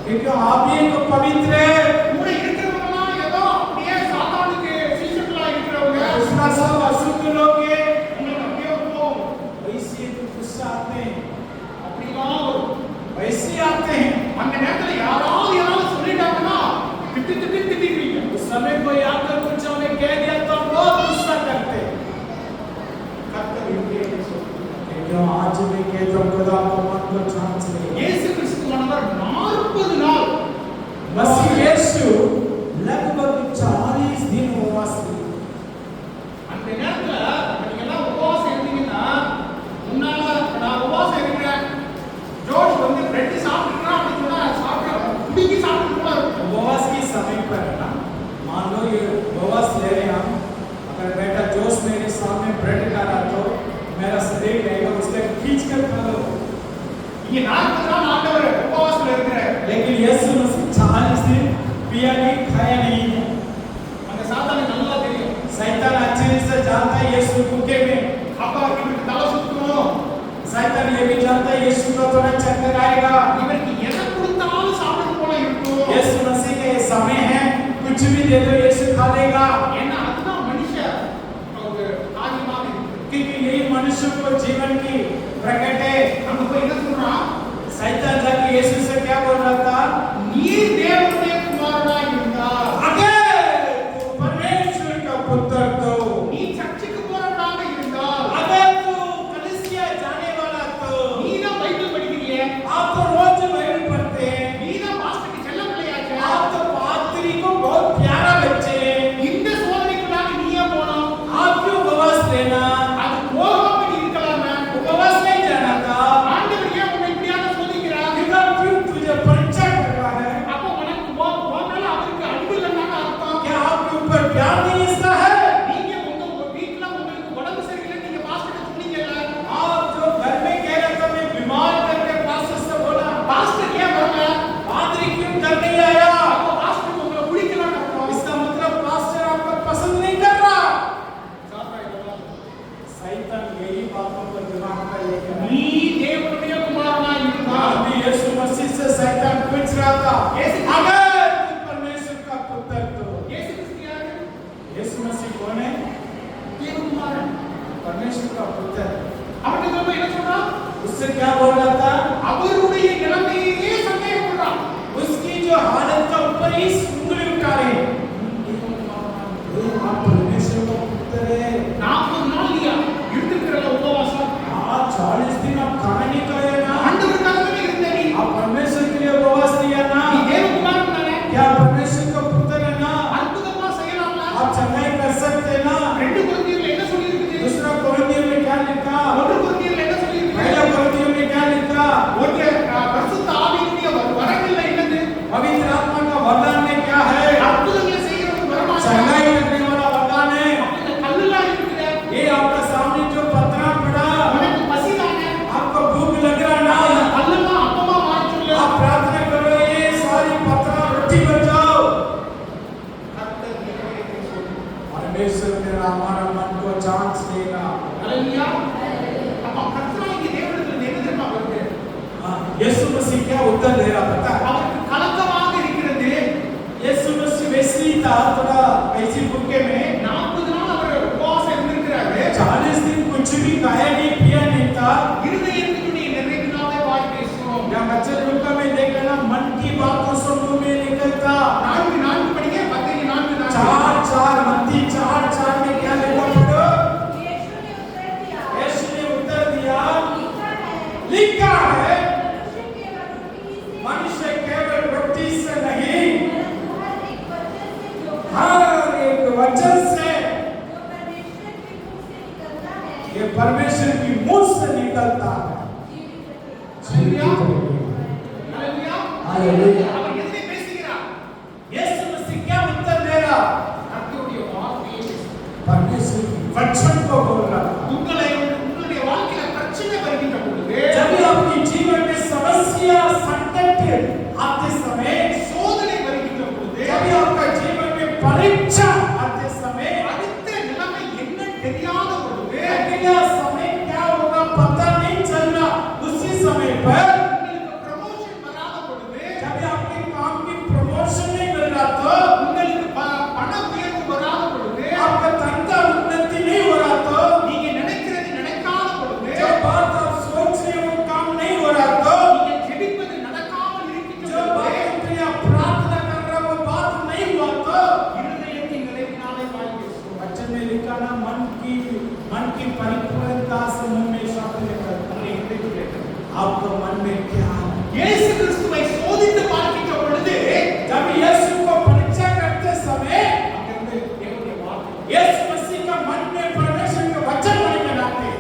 क्योंकि आप ही तो पवित्र है கூட இருக்கிறவங்கலாம் ஏதோ அப்படியே சாத்தானுக்கு சீசர்களா இருக்கிறவங்க. दूसरा सब अशुद्ध लोग हैं உங்களுக்கு அப்படியே கோபம் वैसे तो गुस्सा आते हैं அப்படிலாம் வரும். वैसे आते हैं அந்த நேரத்துல யாராவது ஏதாவது சொல்லிட்டாங்கன்னா திட்டிடுவீங்க. उस समय कोई आकर कुछ हमें कह दिया तो हम बहुत गुस्सा करते हैं கர்த்தர் இப்படியே क्यों आज भी के तो खुदा को मन को जांच ले இயேசு கிறிஸ்துவானவர் 40 நாள் मसीह यीशु लगभग 40 दिन उपवास किए அந்த நேரத்துல நீங்க எல்லாம் உபவாசம் இருந்தீங்கன்னா முன்னால நான் உபவாசம் இருக்கிறேன் ஜோர்ஜ் வந்து பிரெட் சாப்பிட்டுறான் அப்படின்னு சொன்னா சாப்பிட குடிக்கி சாப்பிட்டு போல இருக்கும். उपवास के समय पर ना मान लो ये उपवास ले रहे हैं हम अगर बेटा जोश मेरे सामने ब्रेड खा रहा तो मेरा शरीर रहेगा उसका खींच कर खा लो இங்க 40 நாள் ஆண்டவர் உபவாசத்துல இருக்கிறார். लेकिन यीशु मसीह 40 दिन पिया नहीं खाया नहीं है அந்த சாத்தானுக்கு நல்லா தெரியும். शैतान अच्छे से जानता है यीशु भूखे में அப்பா இவருக்கு தலை சுத்தணும், शैतान ये भी जानता है यीशु का थोड़ा चक्कर आएगा இவருக்கு எதை கொடுத்தாலும் சாப்பிட்டு போல இருக்கும். यीशु मसीह का ये समय है कुछ भी दे दो यीशु खा लेगा ஏன்னா அதுதான் மனுஷன் ஒரு ஆதிமாக இருக்கு. क्योंकि यही मनुष्य को जीवन की प्रकट है நம்ம போய் என்ன சொல்றோம்? शैतान जाके यीशु से क्या बोल रहा था நீர் தேவனுடைய குமாரனாய் இருந்தால் अगर तू परमेश्वर का पुत्र तो நீ சர்ச்சுக்கு போறவனாக இருந்தால் अगर तू कलीसिया जाने वाला तो நீ தான் பைபிள் படிக்கிறீங்க, आप तो रोज बाइबल पढ़ते हैं நீ தான் பாஸ்டருக்கு செல்ல பிள்ளையாச்சே. आप तो पादरी को बहुत प्यारा बच्चे हैं இந்த சோதனைக்குள்ளாக நீயே போனோம். आप क्यों उपवास लेना அது போகாம நீ இருக்கலாமே. उपवास नहीं जाना था ஆண்டவர் ஏன் உன்னை இப்படியாக சோதிக்கிறார்? किधर क्यों तुझे परीक्षा कर रहा है அப்போ உனக்கு உன் மேல அவருக்கு அன்பு இல்லைன்னு அர்த்தம். क्या आपके ऊपर प्यार नहीं इसका है நீங்க உங்க வீட்டுல உங்களுக்கு உடம்பு சரியில்லை நீங்க பாஸ்டருக்கு சொன்னீங்கல்ல, आप जो घर में कह रहे थे मैं बीमार करके पास्टर से बोला பாஸ்டர் ஏன் வரல? पादरी क्यों घर नहीं आया அப்போ பாஸ்டருக்கு உங்களை பிடிக்கலன்னு அர்த்தம். इसका मतलब पास्टर आपको पसंद नहीं कर रहा சாத்தான் இதெல்லாம் शैतान यही बातों को दिमाग में लेकर நீ தேவனுடைய குமாரனாய் இருந்தால் अभी यीशु मसीह से शैतान पूछ रहा था अगर तू परमेश्वर का पुत्र तो இயேசு கிறிஸ்து யாரு? यीशु मसीह कौन है தேவகுமாரன். परमेश्वर का पुत्र அவனுக்கு நம்ம என்ன சொல்றான்? उससे क्या बोल रहा था அவருடைய நிலைமையே சந்தேகப்படுறான். उसकी जो हालत का ऊपर ही उंगली उठा रहे हैं आप परमेश्वर का पुत्र है 40 நாள் நீ இருந்திருக்கிற உபவாசம் आप 40 दिन आप खाना नहीं खाए ना ஆண்டவருக்காக தானே இருந்த நீ. आप परमेश्वर के लिए उपवास किया ना நீ தேவகுமாரன் தானே. क्या परमेश्वर का पुत्र है ना அற்புதமா செய்யலாம்ல. आप चंगाई कर सकते हैं ना 2 கொரிந்தியர்ல என்ன சொல்லி இருக்குது? दूसरा कोरिन्थियों में क्या लिखा 1 கொரிந்தியர்ல என்ன சொல்லி पहला இருக்குது? कोरिन्थियों में क्या लिखा ஒன்று பரிசுத்த ஆவியினுடைய வரங்கள் என்னது? पवित्र आत्मा का वरदान में क्या है அற்புதங்களை செய்யறது வரமா? चंगाई करने वाला वरदान है இந்த கல்லுலாம் இருக்குது. ये आपका सामने जो पत्थर पड़ा உனக்கு பசி தானே. आपको भूख लग रहा है ना கல்லெல்லாம் அப்பமா மாற சொல்லு. आप प्रार्थना करो ये सारी पत्थर रोटी बन जाओ கர்த்தர் நினைவுகளை சொல்லு. परमेश्वर मेरा हमारा मन को जांच लेगा ஹalleluya. அப்ப கர்த்தராகிய தேவனிடத்தில் என்ன தெரியுமா வருது? यीशु मसीह क्या उत्तर दे रहा पता है அவருக்கு கலக்கமாக இருக்கிறது. यीशु मसीह वैसे ही था थोड़ा ऐसी भूखे में 40 நாள் அவர் உபவாசம் இருந்திருக்கிறாரு. 40 दिन कुछ भी खाया नहीं पिया नहीं था இருதயத்தினுடைய நிறைவினாலே வாய் பேசும். या बच्चे लोग का मैं देख लेना मन की बातों से मुंह में निकलता 4 படிங்க 10 4 चार चार मत्ती 4:4 में क्या लिखा पढ़ो यीशु ने उत्तर यीशु ने उत्तर दिया, दिया लिखा लिखा है, है मनुष्य केवल रोटी से मनुष्य केवल रोटी से नहीं हर एक वचन से हर एक वचन से जो परमेश्वर के मुंह से निकलता है, ये परमेश्वर की मुंह से निकलता है ஹalleluya. हालेलुया ஹalleluya. அவர் எதை பேசுகிறார்? यीशु मसीह क्या उत्तर दे रहा கர்த்தருடைய வார்த்தையை பேசுகிறார். परमेश्वर की वचन को बोल रहा था உங்களுடைய வாழ்க்கையில பிரச்சனை परीक्षा आते समय அடுத்த நிலைமை என்ன தெரியாத பொழுது अगला समय क्या होगा पता नहीं चल रहा, उसी समय पर உங்களுக்கு ப்ரமோஷன் வராத பொழுது जब आपके काम की प्रमोशन नहीं मिल रहा तो உங்களுக்கு பண உயர்வு வராத பொழுது आपका धंधा उन्नति नहीं हो रहा तो நீங்க நினைக்கிறது நடக்காத பொழுது जो बात आप सोच रहे हो वो काम नहीं हो रहा तो நீங்க ஜெபிப்பது நடக்காமல் இருக்கின்ற जो बात பொழுது आप प्रार्थना कर रहे हो वो बात नहीं हुआ तो இருதயத்தின் நிலையினாலே வாழ்க்கை वचन में लिखा ना मन की परिपूर्णता से मुंह में शब्द निकलता நம்முடைய இதயத்திலே आपको मन में क्या है? இயேசு கிறிஸ்துவை சோதித்து பார்க்கின்ற பொழுது जब यीशु को परीक्षा करते समय அங்கிருந்து தேவனுடைய வார்த்தை यीशु मसीह का मन में परमेश्वर का वचन होने के नाते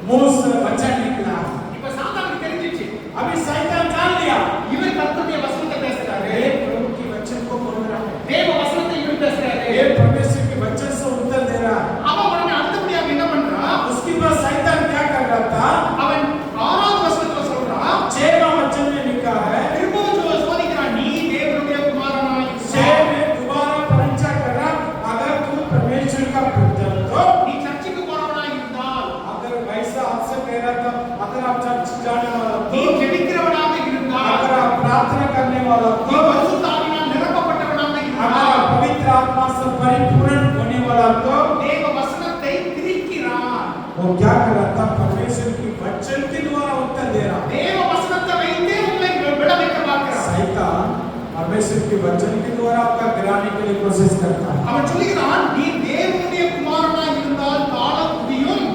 मुंह से वचन निकला। இப்ப சாத்தானுக்கு தெரிஞ்சிச்சு अभी शैतान जान लिया இவர் கர்த்தருடைய வசனத்தை பேசுறாரு ये प्रभु की वचन को बोल रहा है, தேவ வசனத்தை இவர் பேசுறாரு ये परमेश्वर के वचन से उत्तर दे रहा है। அவன் உடனே அடுத்தபடியாக என்ன பண்றான் उसके बाद शैतान क्या कर रहा था? அவன் 6வது வசனத்துல சொல்றான் 6वां वचन में लिखा है, திரும்பவும் சோதிக்கிறான் நீ தேவனுடைய குமாரனாய் छह में दोबारा परीक्षा करा, अगर तू परमेश्वर का पुत्र तो நீ சர்ச்சுக்கு போறவனாய் இருந்தால் अगर वैसा आपसे कह रहा था, अगर आप चर्च जाने वाला நீ तो ஜெபிக்கிறவனாக இருந்தால் अगर आप प्रार्थना करने वाला நீ तो பரிசுத்த ஆவியினால் நிரப்பப்பட்டவனாக अगर இருந்தால் आप पवित्र आत्मा से परिपूर्ण होने वाला तो தேவ வசனத்தை திரிக்கிறான் वो क्या कर रहा था? परमेश्वर की वचन के द्वारा उत्तर दे रहा। தேவ வசனத்தை வைத்தே உங்களை விட வைக்க பார்க்கிறான் शैतान परमेश्वर के वचन के द्वारा आपका गिराने के लिए कोशिश करता है। அவன் சொல்லுகிறான் நீ தேவனுடைய குமாரனாய் இருந்தால் கால குடியும்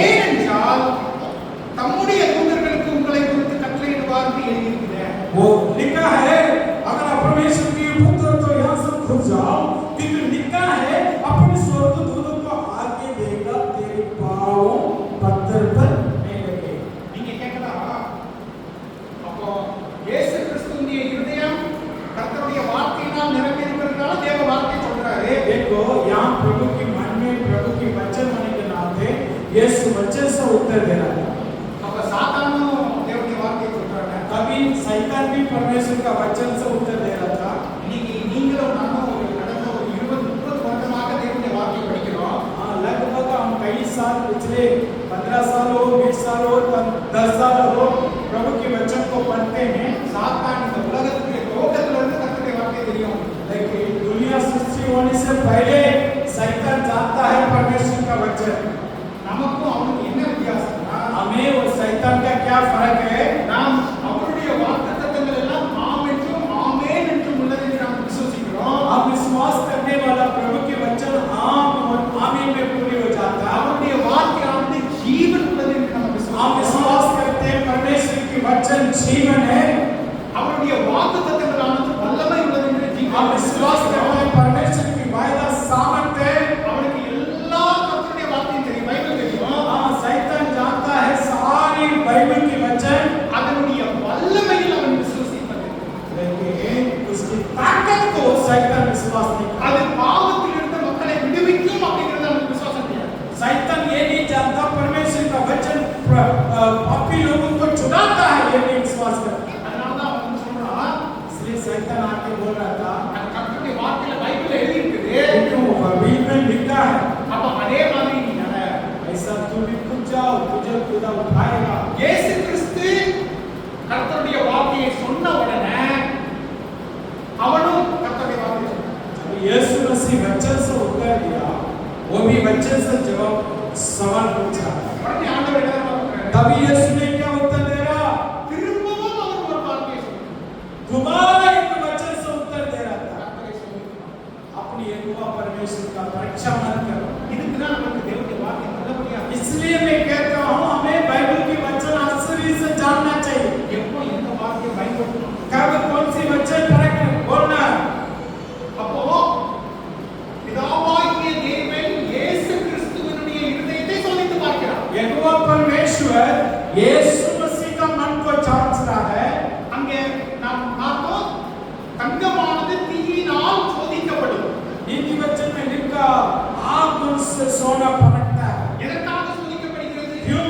ஏனென்றால் தம்முடைய தூதர்களுக்கு உங்களை குறித்து கட்டளையிடுவார் என்று எழுதியிருக்கிறேன் वो लिखा है, अगर आप परमेश्वर के पुत्र तो यहाँ से खुद जाओ, क्योंकि लिखा है अपने स्वर्गदूतों को आगे देगा, तेरे पाँव पत्थर पर नहीं लगेगा। நீங்க கேட்கலாம் அப்போ இயேசு கிறிஸ்துவின் இருதயம் கர்த்தருடைய வார்த்தையினால் நிரம்பி இருக்கிறதுனால தேவ வார்த்தை சொல்றாரு देखो यहाँ प्रभु के मन में प्रभु के वचन होने के नाते यीशु वचन से उत्तर दे रहा है। அப்ப சாத்தானும் தேவனுடைய வார்த்தையை சொல்றாங்க कभी शैतान भी परमेश्वर का वचन से उत्तर दे रहा था। இன்னைக்கு நீங்களும் நானும் ஒரு கடந்த ஒரு 20-30 வருடமாக தேவனுடைய வார்த்தையை படிக்கிறோம் हाँ, लगभग हम कई साल पिछले 15 साल हो, 20 साल हो, 10 साल हो प्रभु के वचन को पढ़ते हैं। சாத்தான் இந்த உலகத்துக்கு லோகத்துல இருந்து கர்த்தருடைய வார்த்தை தெரியும் लेकिन दुनिया सृष्टि होने से पहले शैतान जानता है परमेश्वर का वचन। நமக்கும் அவனுக்கு என்ன வித்தியாசம்னா हमें और शैतान का क्या फर्क है? நாம் அவருடைய வாக்குத்தத்தங்கள் எல்லாம் ஆம் என்றும் ஆமென் என்றும் உள்ளது என்று நாம் விசுவசிக்கிறோம் हम विश्वास करने वाला प्रभु के वचन आम और आमीन में पूरी हो जाता है। அவருடைய வார்த்தையானது ஜீவன் உள்ளது என்று நாம் हम விசுவசிக்கிறோம் विश्वास करते हैं परमेश्वर की वचन जीवन है। அவருடைய வாக்குத்தத்தங்களானது வல்லமை உள்ளது என்று हम ஜீவன் विश्वास करते हैं परमेश्वर की वायदा सामर्थ है। அவனுக்கு எல்லா கர்த்தருடைய வார்த்தையும் தெரியும் பைபிள் தெரியும் हाँ, शैतान जानता है सारी बाइबल की वचन, அதனுடைய வல்லமையில் அவன் விசுவசிப்பது लेकिन उसकी ताकत को शैतान विश्वास नहीं करता। அது பாவத்தில் இருந்த மக்களை விடுவிக்கும் அப்படிங்கறது அவனுக்கு விசுவாசம் கிடையாது शैतान ये नहीं जानता परमेश्वर का वचन पापी लोगों को छुड़ाता है, ये नहीं विश्वास करता। அதனால தான் அவன் சொல்றான் इसलिए शैतान आके बोल रहा था, அந்த கர்த்தருடைய வார்த்தையில பைபிள் எழுதி இருக்குது क्यों बाइबल में लिखा है அப்ப அதே மாதிரி நீ நட ऐसा तू भी खुद जाओ, तुझे खुदा उठाएगा। இயேசு கிறிஸ்து கர்த்தருடைய வார்த்தையை சொன்ன உடனே அவனும் கர்த்தருடைய வார்த்தையை சொன்னான் जब यीशु मसीह वचन से उत्तर दिया, वो भी वचन से जवाब सवाल पूछा। உடனே ஆண்டவர் என்ன சொல்றாரு तभी यीशु ने क्या उत्तर दे रहा? திரும்பவும் அவர் ஒரு வார்த்தையை சொன்னார் दोबारा एक वचन से उत्तर दे रहा था। கர்த்தரை சொல்லுகிறார் अपनी यहोवा परमेश्वर का परीक्षा मत करो। இதுக்கு தான் நமக்கு தேவனுடைய வார்த்தை நல்லபடியா इसलिए मैं कहता हूँ हमें बाइबल की वचन आश्चर्य से जानना चाहिए। எப்போ எந்த வார்த்தையை பயன்படுத்தணும் कब कौन सी वचन परख बोलना है। அப்போ பிதாவாகிய தேவன் இயேசு கிறிஸ்துவினுடைய இருதயத்தை சோதித்து பார்க்கிறார் यहोवा परमेश्वर यीशु मसीह का मन को जांच रहा है। அங்கே நாம் பார்த்தோம் தங்கமானது தீயினால் சோதிக்கப்படும் नीति वचन में लिखा आग से सोना परखता है। எதற்காக சோதிக்கப்படுகிறது क्यों?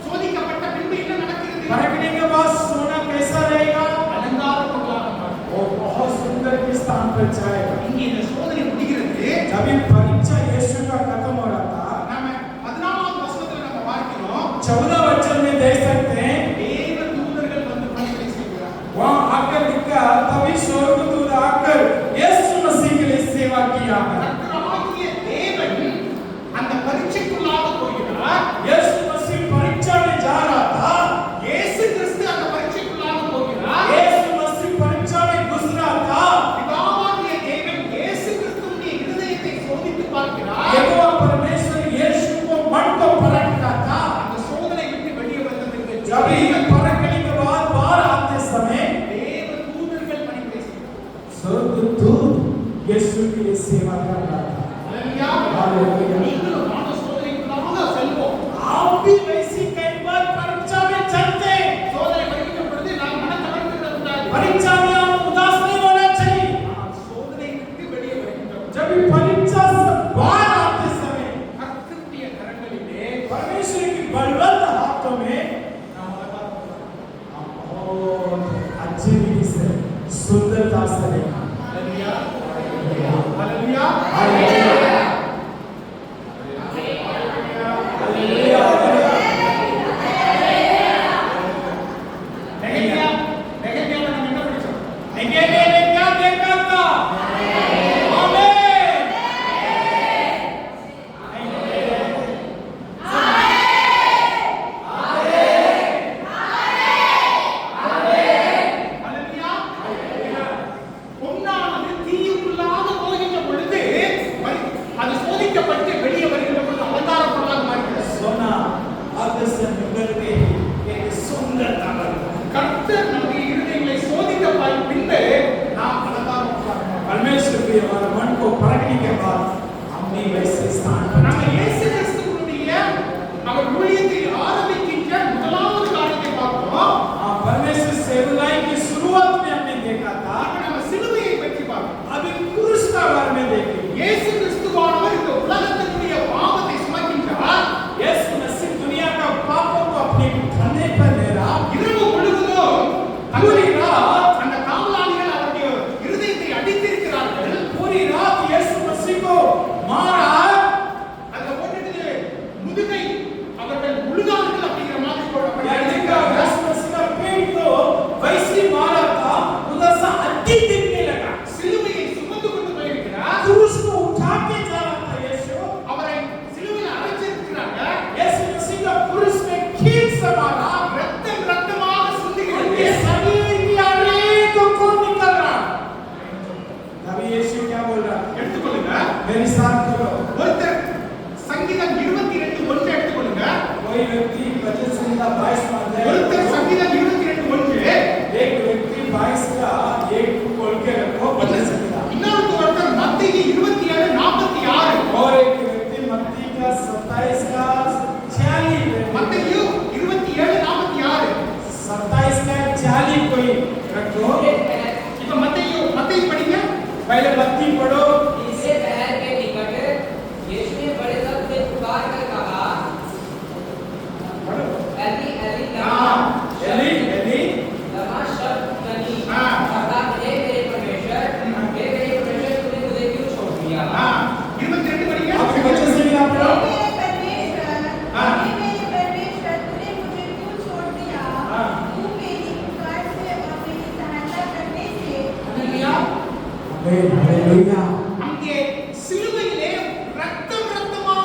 சோதிக்கப்பட்ட பின்பு என்ன நடக்கிறது परखने के बाद सोना कैसा रहेगा? அலங்கார பொருளாக மாறும் वो बहुत सुंदर के स्थान पर जाएगा। இங்கே இந்த சோதனை अभी परीक्षा यीशु का खत्म हो रहा था। நாம 14வது வசனத்துல நம்ம பார்க்கிறோம் 14 वचन में देख सकते हैं தேவ தூதர்கள் வந்து பணிவிடை செய்கிறார் वहाँ आकर लिखा तभी स्वर्गदूत आकर यीशु मसीह के लिए सेवा किया है। கர்த்தராகிய தேவன் அந்த பரீட்சைக்குள்ளாக போகிறார் यीशु मसीह परीक्षा में जा रहा था। இயேசு கிறிஸ்து அந்த பரீட்சைக்குள்ளாக போகிறார் यीशु मसीह परीक्षा में घुस रहा था। பிதாவாகிய தேவன் இயேசு கிறிஸ்துவின் இருதயத்தை சோதித்து பார்க்கிறார் यहोवा परमेश्वर यीशु को मन को परखता था। அந்த சோதனை விட்டு வெளியே வந்ததற்கு जब ये परखने के बाद बाहर आते समय தேவ தூதர்கள் பணிவிடை செய்கிறார் स्वर्गदूत यीशु के लिए सेवा कर रहा था। அல்லேலூயா हालेलुया। நீங்களும் நானும் சோதனைக்குள்ளாக செல்வோம் आप भी वैसी कई बार परीक्षा में चलते हैं। சோதனை வருகின்ற பொழுது நாம் மனத்தளர்ந்து விடக்கூடாது परीक्षा में आप उदास नहीं होना चाहिए। ஆனால் சோதனை விட்டு வெளியே வருகின்றோம் जब भी परीक्षा से बाहर आते समय கர்த்தருடைய கரங்களிலே परमेश्वर की बलवंत हाथों में நாம் அழகாக आप बहुत अच्छी रीति से सुंदरता से रहेंगे। அல்லேலூயா அல்லேலூயா हालेलुया। हालेलुया। நெகட்டிவா நம்ம என்ன படிச்சோம் नगेनिया ने क्या देखा था? आमीन। அல்லேலூயா பொன்னானது தீயுக்குள்ளாக போகின்ற பொழுது அது சோதிக்கப்பட்டு வெளியே வருகின்ற பொழுது அலங்கார பொருளாக மாறுகிறது सोना आगे से निकल के एक सुंदरता बनता है। கர்த்தர் நம்முடைய இருதயங்களை சோதித்த பின்பு நாம் அலங்கார பொருளாக மாறுகிறோம். परमेश्वर भी हमारे मन को परखने के बाद हमने वैसे स्थान पर நம்ம இயேசு கிறிஸ்துவினுடைய அவர் ஊழியத்தை ஆரம்பிக்கின்ற முதலாவது காரியத்தை பார்த்தோம் हाँ, परमेश्वर सेवकाई की शुरुआत में हमने देखा था। இப்ப நம்ம சிலுவையை பற்றி பார்க்கிறோம் अभी क्रूस का बारे में देखेंगे। இயேசு கிறிஸ்துவானவர் இந்த உலகத்தினுடைய பாவத்தை சுமக்கின்றார் यीशु मसीह दुनिया का पापों को अपने कंधे पर ले रहा। இரவு முழுவதும் पूरी रात அந்த காவலாளிகள் அவருடைய இருதயத்தை அடித்திருக்கிறார்கள் पूरी रात यीशु मसीह को मारा। அந்த போட்டுட்டு முதுகை அவர்கள் முழுகார்கள் அப்படிங்கிற மாதிரி यानी का यीशु मसीह का पेट को वैसे मारा था, उधर से हड्डी दिखने लगा। சிலுவையை சுமந்து கொண்டு போயிருக்கிறார் क्रूस को उठा के जा रहा था यीशु। அவரை சிலுவையில் அரைச்சிருக்கிறாங்க यीशु मसीह का क्रूस में खींच से मारा। ரத்தம் ரத்தமாக उनके சிந்துகிறது शरीर की अनेक खून निकल रहा। तभी यीशु क्या बोल रहा? எடுத்துக்கொள்ளுங்க मेरे साथ करो। ஒருத்தர் சங்கீதம் 22:1 எடுத்துக்கொள்ளுங்க कोई व्यक्ति भजन संहिता 22 में अध्याय ஒருத்தர் சங்கீதம் 22:1 एक व्यक्ति 22 का एक खोल के रखो भजन संहिता। இன்னொரு ஒருத்தர் மத்தேயு 27:46 और एक व्यक्ति मत्ती का 27 का 46 மத்தேயு 27:46 27 का 40 कोई रखो। இப்ப மத்தேயு படிங்க पहले मत्ती पढ़ो। तीसरे पहर के निकट यीशु ने बड़े शब्द से पुकार कर कहा एली एली हाँ, एली एली लमा शब्दनी हाँ। अर्थात हे मेरे परमेश्वर तूने मुझे क्यों छोड़ दिया 22 படிங்க आपके बच्चे से भी आप पढ़ो। हाँ। तूने मुझे क्यों छोड़ दिया? हाँ। तू मेरी पुकार से और मेरी सहायता करने से அல்லேலூயா आमीन हालेलुया। அங்கே சிலுவையிலே ரத்தம் ரத்தமாக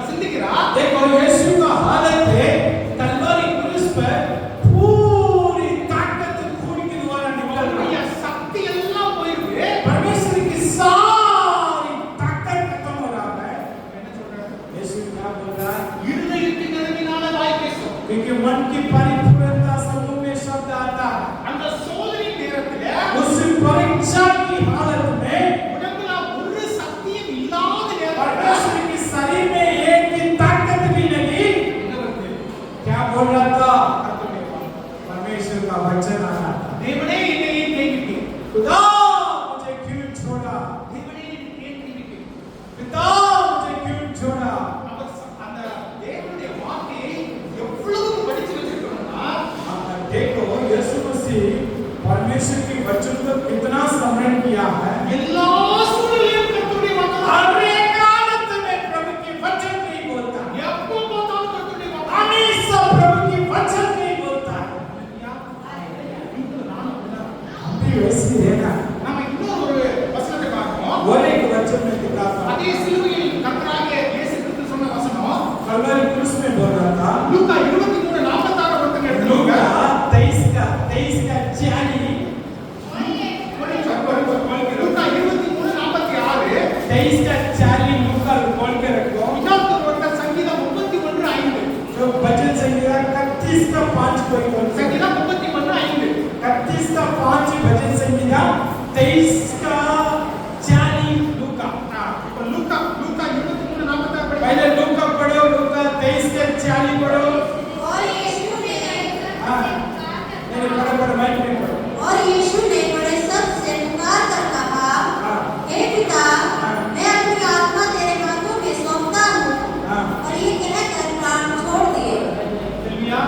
சிந்துகிறார் देखो यीशु का हालत है तलवारी क्रूस पर पूरी ताकत खून के द्वारा निकल அவருடைய रही है। சக்தி எல்லாம் போயிருக்கு परमेश्वर की सारी ताकत खत्म हो रहा है। என்ன சொல்றாரு यीशु क्या बोल रहा है? இருதயத்தின் நினைவினால வாய் பேசும் क्योंकि मन की परिपूर्णता से मुंह में शब्द आता है। அந்த சோதனை நேரத்திலே उस परीक्षा की हालत में உடம்புல ஒரு சக்தியும் இல்லாத நேரத்துல परमेश्वर के शरीर में एक की ताकत भी नहीं। என்ன வருது क्या बोल रहा था? கர்த்தருடைய வார்த்தை. परमेश्वर का वचन आ रहा था। தேவனே என்னை ஏன் கைவிட்டீர் खुदा मुझे क्यों छोड़ा? தேவனே என்னை ஏன் கைவிட்டீர் पिता मुझे क्यों छोड़ा? அவர் அந்த தேவனுடைய வார்த்தையை எவ்வளவு படிச்சு வச்சிருக்கணும்னா देखो यीशु मसीह परमेश्वर के वचन को कितना स्मरण किया है। எல்லா சூழ்நிலையிலும் கர்த்தருடைய 23 का 40 लूका खोल के रखो। இன்னொருத்தர் ஒருத்தர் சங்கீதம் 31:5 जो भजन संगीता 31 का 5 कोई खोल के। சங்கீதம் 31:5 31 का 5 भजन संगीता 23 का 40 लूका। இப்போ லூக்கா 23:46 படி. पहले लूका पढ़ो, लूका 23 के 40 पढ़ो। और यीशु ने हाँ, नहीं पढ़ो माइक में पढ़ो। और यीशु ने बड़े शब्द से पुकार कर कहा, हाँ। हे पिता, हाँ। मैं अपनी आत्मा तेरे हाथों में सौंपता हूँ। हाँ। और ये कहकर प्राण छोड़ दिए। இல்லையா?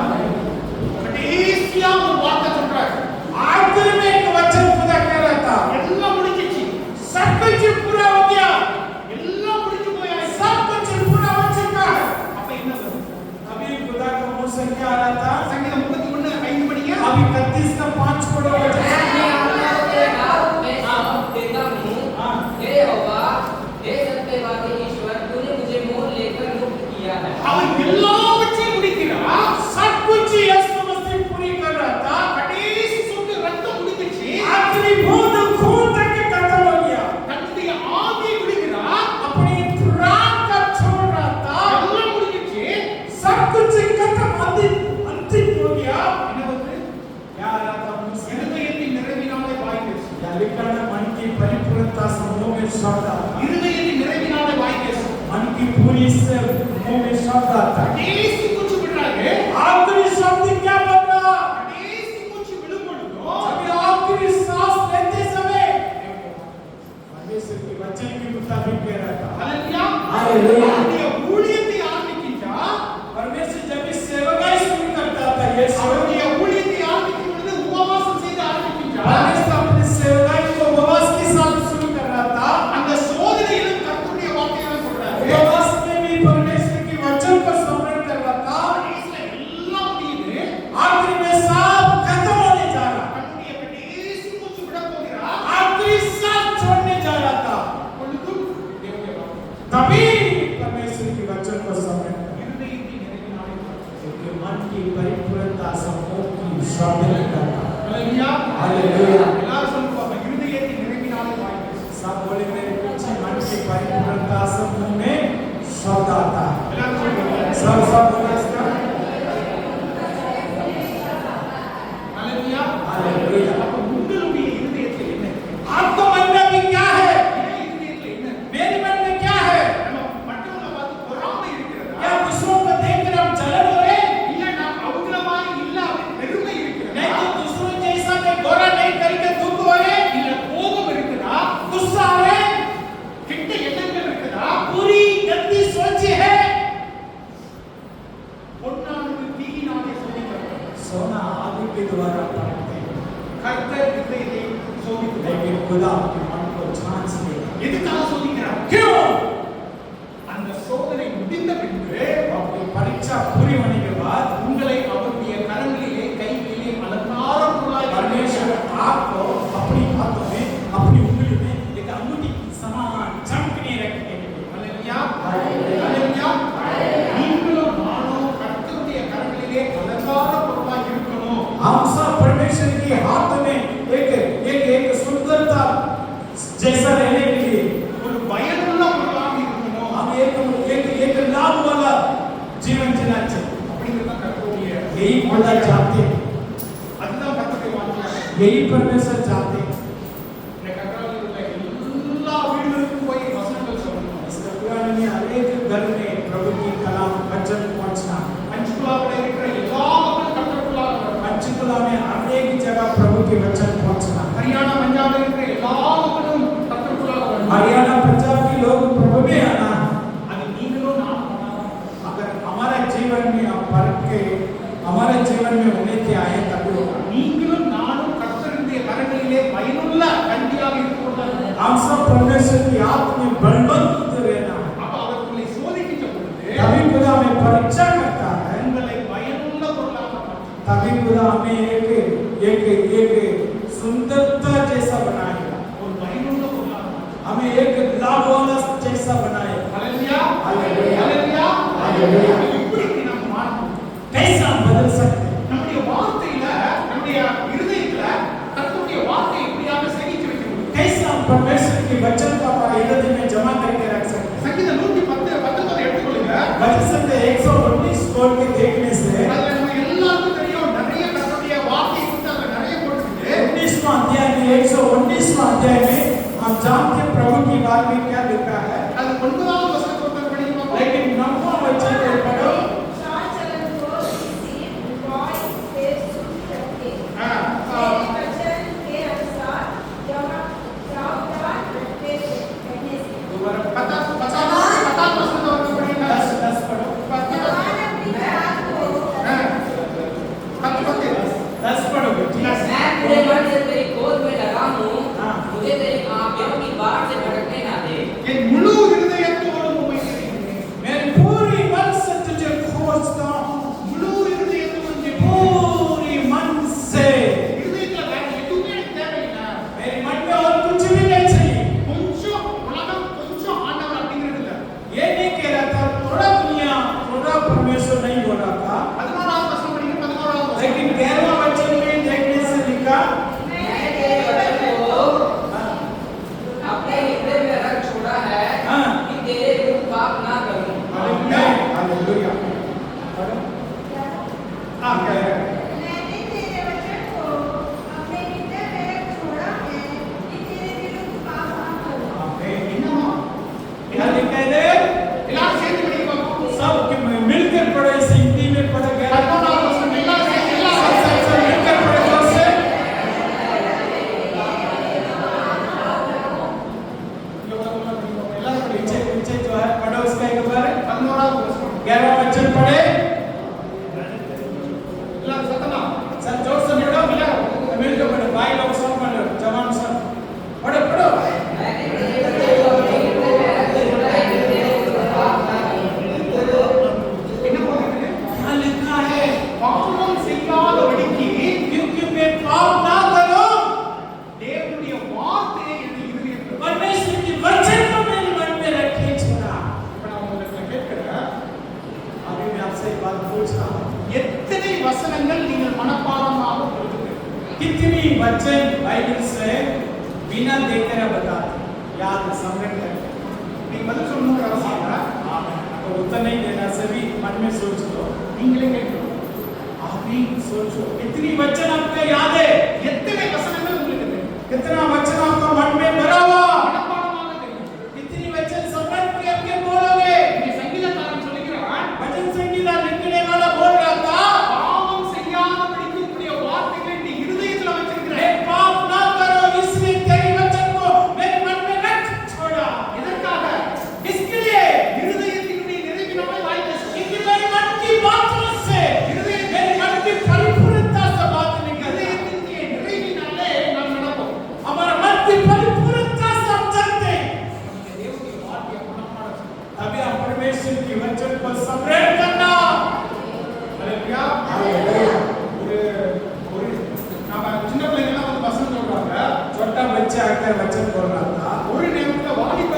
கடைசியா ஒரு வார்த்தை சொல்றாரு. आखिर में एक वचन खुदा कह रहा था, எல்லாம் முடிஞ்சிச்சு. सब कुछ पूरा हो गया, எல்லாம் முடிஞ்சு போயாச்சு. सब कुछ पूरा हो चुका है। அப்ப என்ன வரும்? अभी खुदा का मुंह से क्या आ रहा था? சங்கீதம் 31:5 படிங்க. अभी 31 का 5 पढ़ो वचन। मैं अपनी आत्मा तेरे हाथ में सौंप देता हूँ। हाँ। हे यहोवा, हे सत्यवादी ईश्वर, तूने मुझे मोल लेकर मुक्त किया है। அவர் எல்லாவற்றையும் முடிக்கிறார். सब कुछ यीशु मसीह पूरी कर रहा था। கடைசி சொட்டு ரத்தம் முடிஞ்சிச்சு. आखिरी बूंद खून तक खत्म हो गया। தன்னுடைய ஆவியை விடுகிறார். अपनी प्राण का छोड़ रहा था। எல்லாம் முடிஞ்சிச்சு. सब कुछ खत्म, अंतिम हो गया। என்ன வந்து क्या आ रहा था मुंह से? இருதயத்தின் நிறைவினாலே வாய் பேசு. या लिखा ना, मन की परिपूर्णता से मुंह में शब्द आता। இருதயத்தின் நிறைவினாலே வாய் பேசு. मन की पूरी से मुंह में शब्द आता। கடைசி மூச்சு விடுறாரு. आखिरी शब्द क्या बोल रहा? கடைசி மூச்சு விடும் பொழுதோ अभी आखिरी सांस लेते समय परमेश्वर के वचन के मुताबिक कह रहा था। ஹல்லேலூயா. हालेलुया। அவருடைய ஊழியத்தை ஆரம்பிக்கின்றா. परमेश्वर जब इस सेवकाई शुरू करता था, ये அவருடைய ஊழியத்தை ஆரம்பிக்கும் பொழுது உபவாசம் செய்து ஆரம்பிக்கின்றா. परमेश्वर अपने सेवकाई को उपवास के साथ शुरू कर रहा था। அந்த சோதனையிலும் கர்த்தருடைய வார்த்தையை சொல்றாரு. उपवास में भी परमेश्वर के वचन को स्मरण कर रहा था। கடைசில எல்லாம் முடியுது. आखिर में सब खत्म होने जा रहा, தன்னுடைய கடைசி மூச்சு விட போகிறார். आखिरी सांस छोड़ने जा रहा था। பொழுதும் தேவனுடைய வார்த்தை. तभी परमेश्वर के वचन को स्मरण कर, இருதயத்தின் நிறைவினாலே வாய் பேசு. क्योंकि मन की परिपूर्णता से मुंह की शब्द निकलता। ஹல்லேலூயா. हालेलुया। எல்லாரும் சொல்லுவாங்க இருதயத்தின் நிறைவினாலே வாய் பேசு. सब बोले मेरे पीछे, मन की परिपूर्णता से मुंह में शब्द आता है। எல்லாரும் சொல்லுவாங்க. सब बोले इसका। ஹல்லேலூயா. हालेलुया। அப்ப உங்களுடைய இருதயத்தில் என்ன இருக்கு? आपको मन में भी क्या है? என் இருதயத்தில் என்ன இருக்கு? मेरे मन में क्या है? நம்ம மற்றவங்களை பார்த்து பொறாமை இருக்கிறதா? क्या दूसरों को देखकर हम जलन हो रहे हैं? இல்ல நான் அவங்கள மாதிரி இல்ல அப்படி பெருமை இருக்கிறதா? नहीं तो दूसरों जैसा मैं गोरा नहीं करके दुख हो रहे हैं, இல்ல கோபம் இருக்குதா? गुस्सा आ रहे हैं, கெட்ட எண்ணங்கள் இருக்குதா? पूरी गंदी सोच है। பொன்னானது தீயினாலே சோதிக்கப்படும். सोना आग के द्वारा पड़ते हैं, கர்த்தர் இருதயத்தை சோதிக்கிறார். लेकिन खुदा आपके मन को जांच लेगा। எதுக்காக சோதிக்கிறார்? क्यों? அந்த சோதனை முடிந்த பின்பு आपकी परीक्षा पूरी होने के बाद உங்களை அவருடைய கரங்களிலே கைகளிலே அலங்கார பொருளாய் परमेश्वर आपको अपनी हाथों में, अपनी उंगली में एक अंगूठी समान चमकने रखेंगे। ஹல்லேலூயா. ஹல்லேலூயா. நீங்களும் நானும் கர்த்தருடைய கரங்களிலே அலங்கார பொருளாய் இருக்கணும். हम सब परमेश्वर के हाथ में एक सुंदरता जैसा रहने के लिए ஒரு பயனுள்ள பொருளாக இருக்கணும். हम एक लाभ वाला जीवन जीना चाहिए। அப்படிங்கிறத கர்த்தருடைய यही खुदा चाहते हैं, அதுதான் கர்த்தருடைய வார்த்தை. यही परमेश्वर चाहते हैं। இந்த கர்த்தரால் உள்ள எல்லா வீடுகளுக்கும் போய் வசனங்கள் சொல்லணும். इस कल्याण में अनेक घर में प्रभु की कलाम वचन पहुंचना, பஞ்சுகுலாவில் இருக்கிற எல்லா மக்களும் கர்த்தருக்குள்ளாக வரணும். पंचकुला में अनेक जगह प्रभु के वचन पहुंचना, ஹரியானா பஞ்சாபில் இருக்கிற எல்லா மக்களும் கர்த்தருக்குள்ளாக வரணும். हरियाणा पंजाब के लोग प्रभु में आना। அது நீங்களும் நானும் பண்ணணும். अगर हमारे जीवन में हम परख के हमारे जीवन में होने के आए तभी होगा। நீங்களும் நானும் கர்த்தருடைய கரங்களிலே பயனுள்ள கல்வியாக இருக்கக்கூடாது. हम सब परमेश्वर की हाथ में बलवंत रहना। அப்ப அவர் உங்களை சோதிக்கின்ற பொழுது तभी खुदा हमें परीक्षा करता है, உங்களை பயனுள்ள பொருளாக மாற்றும். तभी खुदा हमें एक सुंदरता जैसा बनाएगा, ஒரு பயனுள்ள பொருளாக மாற்றும். हमें एक लाभ वाला जैसा बनाएगा। ஹல்லேலூயா. ஹல்லேலூயா. ஹல்லேலூயா. ஹல்லேலூயா. இப்படி நம்ம மாறணும். कैसा हम बदल सकते हैं? நம்முடைய வார்த்தையில நம்முடைய இருதயத்துல கர்த்தருடைய வார்த்தை இப்படியாக சேமித்து வைக்க முடியும். कैसा हम परमेश्वर के वचन को हमारे हृदय में जमा करके रख सकते हैं। சங்கீதம் 110 எடுத்துக்கொள்ளுங்க. भजन संहिता 119 खोल के देखने से அதுல நம்ம எல்லாருக்கும் தெரியும் நிறைய கர்த்தருடைய வார்த்தை குறித்து அதுல நிறைய போட்டுருக்கு. 19वां अध्याय में 119वां अध्याय में हम जानते हैं प्रभु की बात में क्या लिखा है। அது 9வது வசனத்தை ஒருத்தர் படிங்க பாப்போம். लेकिन 9वां वचन को पढ़ो। चाल चलन को किसी वॉइस से सुन सकते हाँ, मेरे वचन के अनुसार जहाँ सावधान रहने से दोबारा 50 वसनத்தை ஒருத்தர் படிங்க. 10 पढ़ो। जवान अपनी बात को 10 पढ़ो बेटी। मैं पूरे मन से तेरी गोद में लगा हूँ, हाँ। मुझे तेरी आज्ञाओं की बाट से भटकने ना दे। என் முழு இருதயத்தோடு உம்மை தேடுகிறேன். मैं पूरी मन से तुझे खोजता हूँ। முழு இருதயத்தோடு पूरी मन से। இருதயத்துல வேற எதுவுமே எனக்கு தேவையில்லை. मेरे मन में और कुछ भी नहीं चाहिए। கொஞ்சம் உலகம் கொஞ்சம் ஆண்டவர் அப்படிங்கிறது இல்ல. ये नहीं कह रहा था थोड़ा दुनिया थोड़ा परमेश्वर नहीं हो रहा था। 11வது வசனம் படிங்க. 11வது வசனம். लेकिन 11वां वचन में देखने से लिखा मैंने तेरे वचन को अपने हृदय में रख छोड़ा है, हाँ। कि तेरे विरुद्ध पाप ना करूं। हालेलुया। हाँ कह रहे हैं। मैंने तेरे वचन को अपने हृदय में रख छोड़ा है कि तेरे विरुद्ध पाप ना करूं आमीन। என்னமா? क्या लिखा है? எல்லாரும் சேர்ந்து படிங்க பாப்போம். सब मिलकर पढ़ो। इसे हिंदी में पढ़ो। 11வது வசனம் எல்லாரும் சேர்ந்து सब मिलकर पढ़ो जोर से। எல்லாரும் पीछे படிங்க. पीछे जो है पढ़ो उसका एक बार। 11வது வசனம். 11वां वचन पढ़े। எல்லாரும் சத்தமா सब जोर से पढ़ो। मिलकर पढ़ो। भाई लोग सब पढ़ो। जवान सब पढ़ो पढ़ो। मैंने तेरे वचन को अपने हृदय में रख छोड़ा है, कि तेरे विरुद्ध पाप ना करूं। என்ன போட்டுருக்கு? क्या लिखा है? பாவம் செய்யாதபடிக்கு क्योंकि मैं पाप ना करूं। தேவனுடைய வார்த்தையை என் இருதயத்தில் परमेश्वर की वचन को मेरे मन में रखे छोड़ा। இப்ப நான் உங்களுக்கு கேட்கிறேன், अभी मैं आपसे एक बात पूछ रहा हूँ। எத்தனை வசனங்கள் நீங்கள் மனப்பாடமாக படிக்கிறீர்கள்? कितनी वचन बाइबल से बिना देखे बताते याद संग्रह करते। நீங்க பதில் சொல்லணுங்கிற அவசியம் இல்லை. तो उत्तर नहीं देना सभी मन में सोच लो। நீங்களே கேட்கணும். आप भी सोचो कितनी वचन आपको याद है। எத்தனை வசனங்கள் உங்களுக்கு தெரியும்? कितना वचन आपको मन में भरा हुआ। மனப்பாடமாக தெரியும். कितनी वचन स्मरण करके बोलोगे। நீ சங்கீதக்காரன் சொல்லுகிறான், भजन संगीता लिखने वाला बोल रहा था பாவம் செய்யாதபடிக்கு உம்முடைய வார்த்தைகளை நீ இருதயத்தில் வச்சிருக்கிறேன். मैं पाप ना करो इसलिए तेरी वचन को मेरे मन में रख छोड़ा। எதற்காக? इसके लिए இருதயத்தினுடைய நிறைவினாலே வாய் பேசுகிறேன். क्योंकि मेरे मन की बातों से मेरे मन की परिपूर्णता से बात निकलती है। இருதயத்தினுடைய நிறைவினாலே நாம் நடப்போம். हमारा मन की परिपूर्णता से हम चलते हैं। நம்முடைய தேவனுடைய வார்த்தையை மனப்பாடம் செய்யணும். अभी हम परमेश्वर की वचन को स्मरण करना। அல்லேலூயா. हालेलुया। ஒரு நாம சின்ன பிள்ளைங்கலாம் வந்து வசனம் சொல்றாங்க. छोटा बच्चा आकर वचन बोल रहा था। ஒரு நேரத்துல வாலிப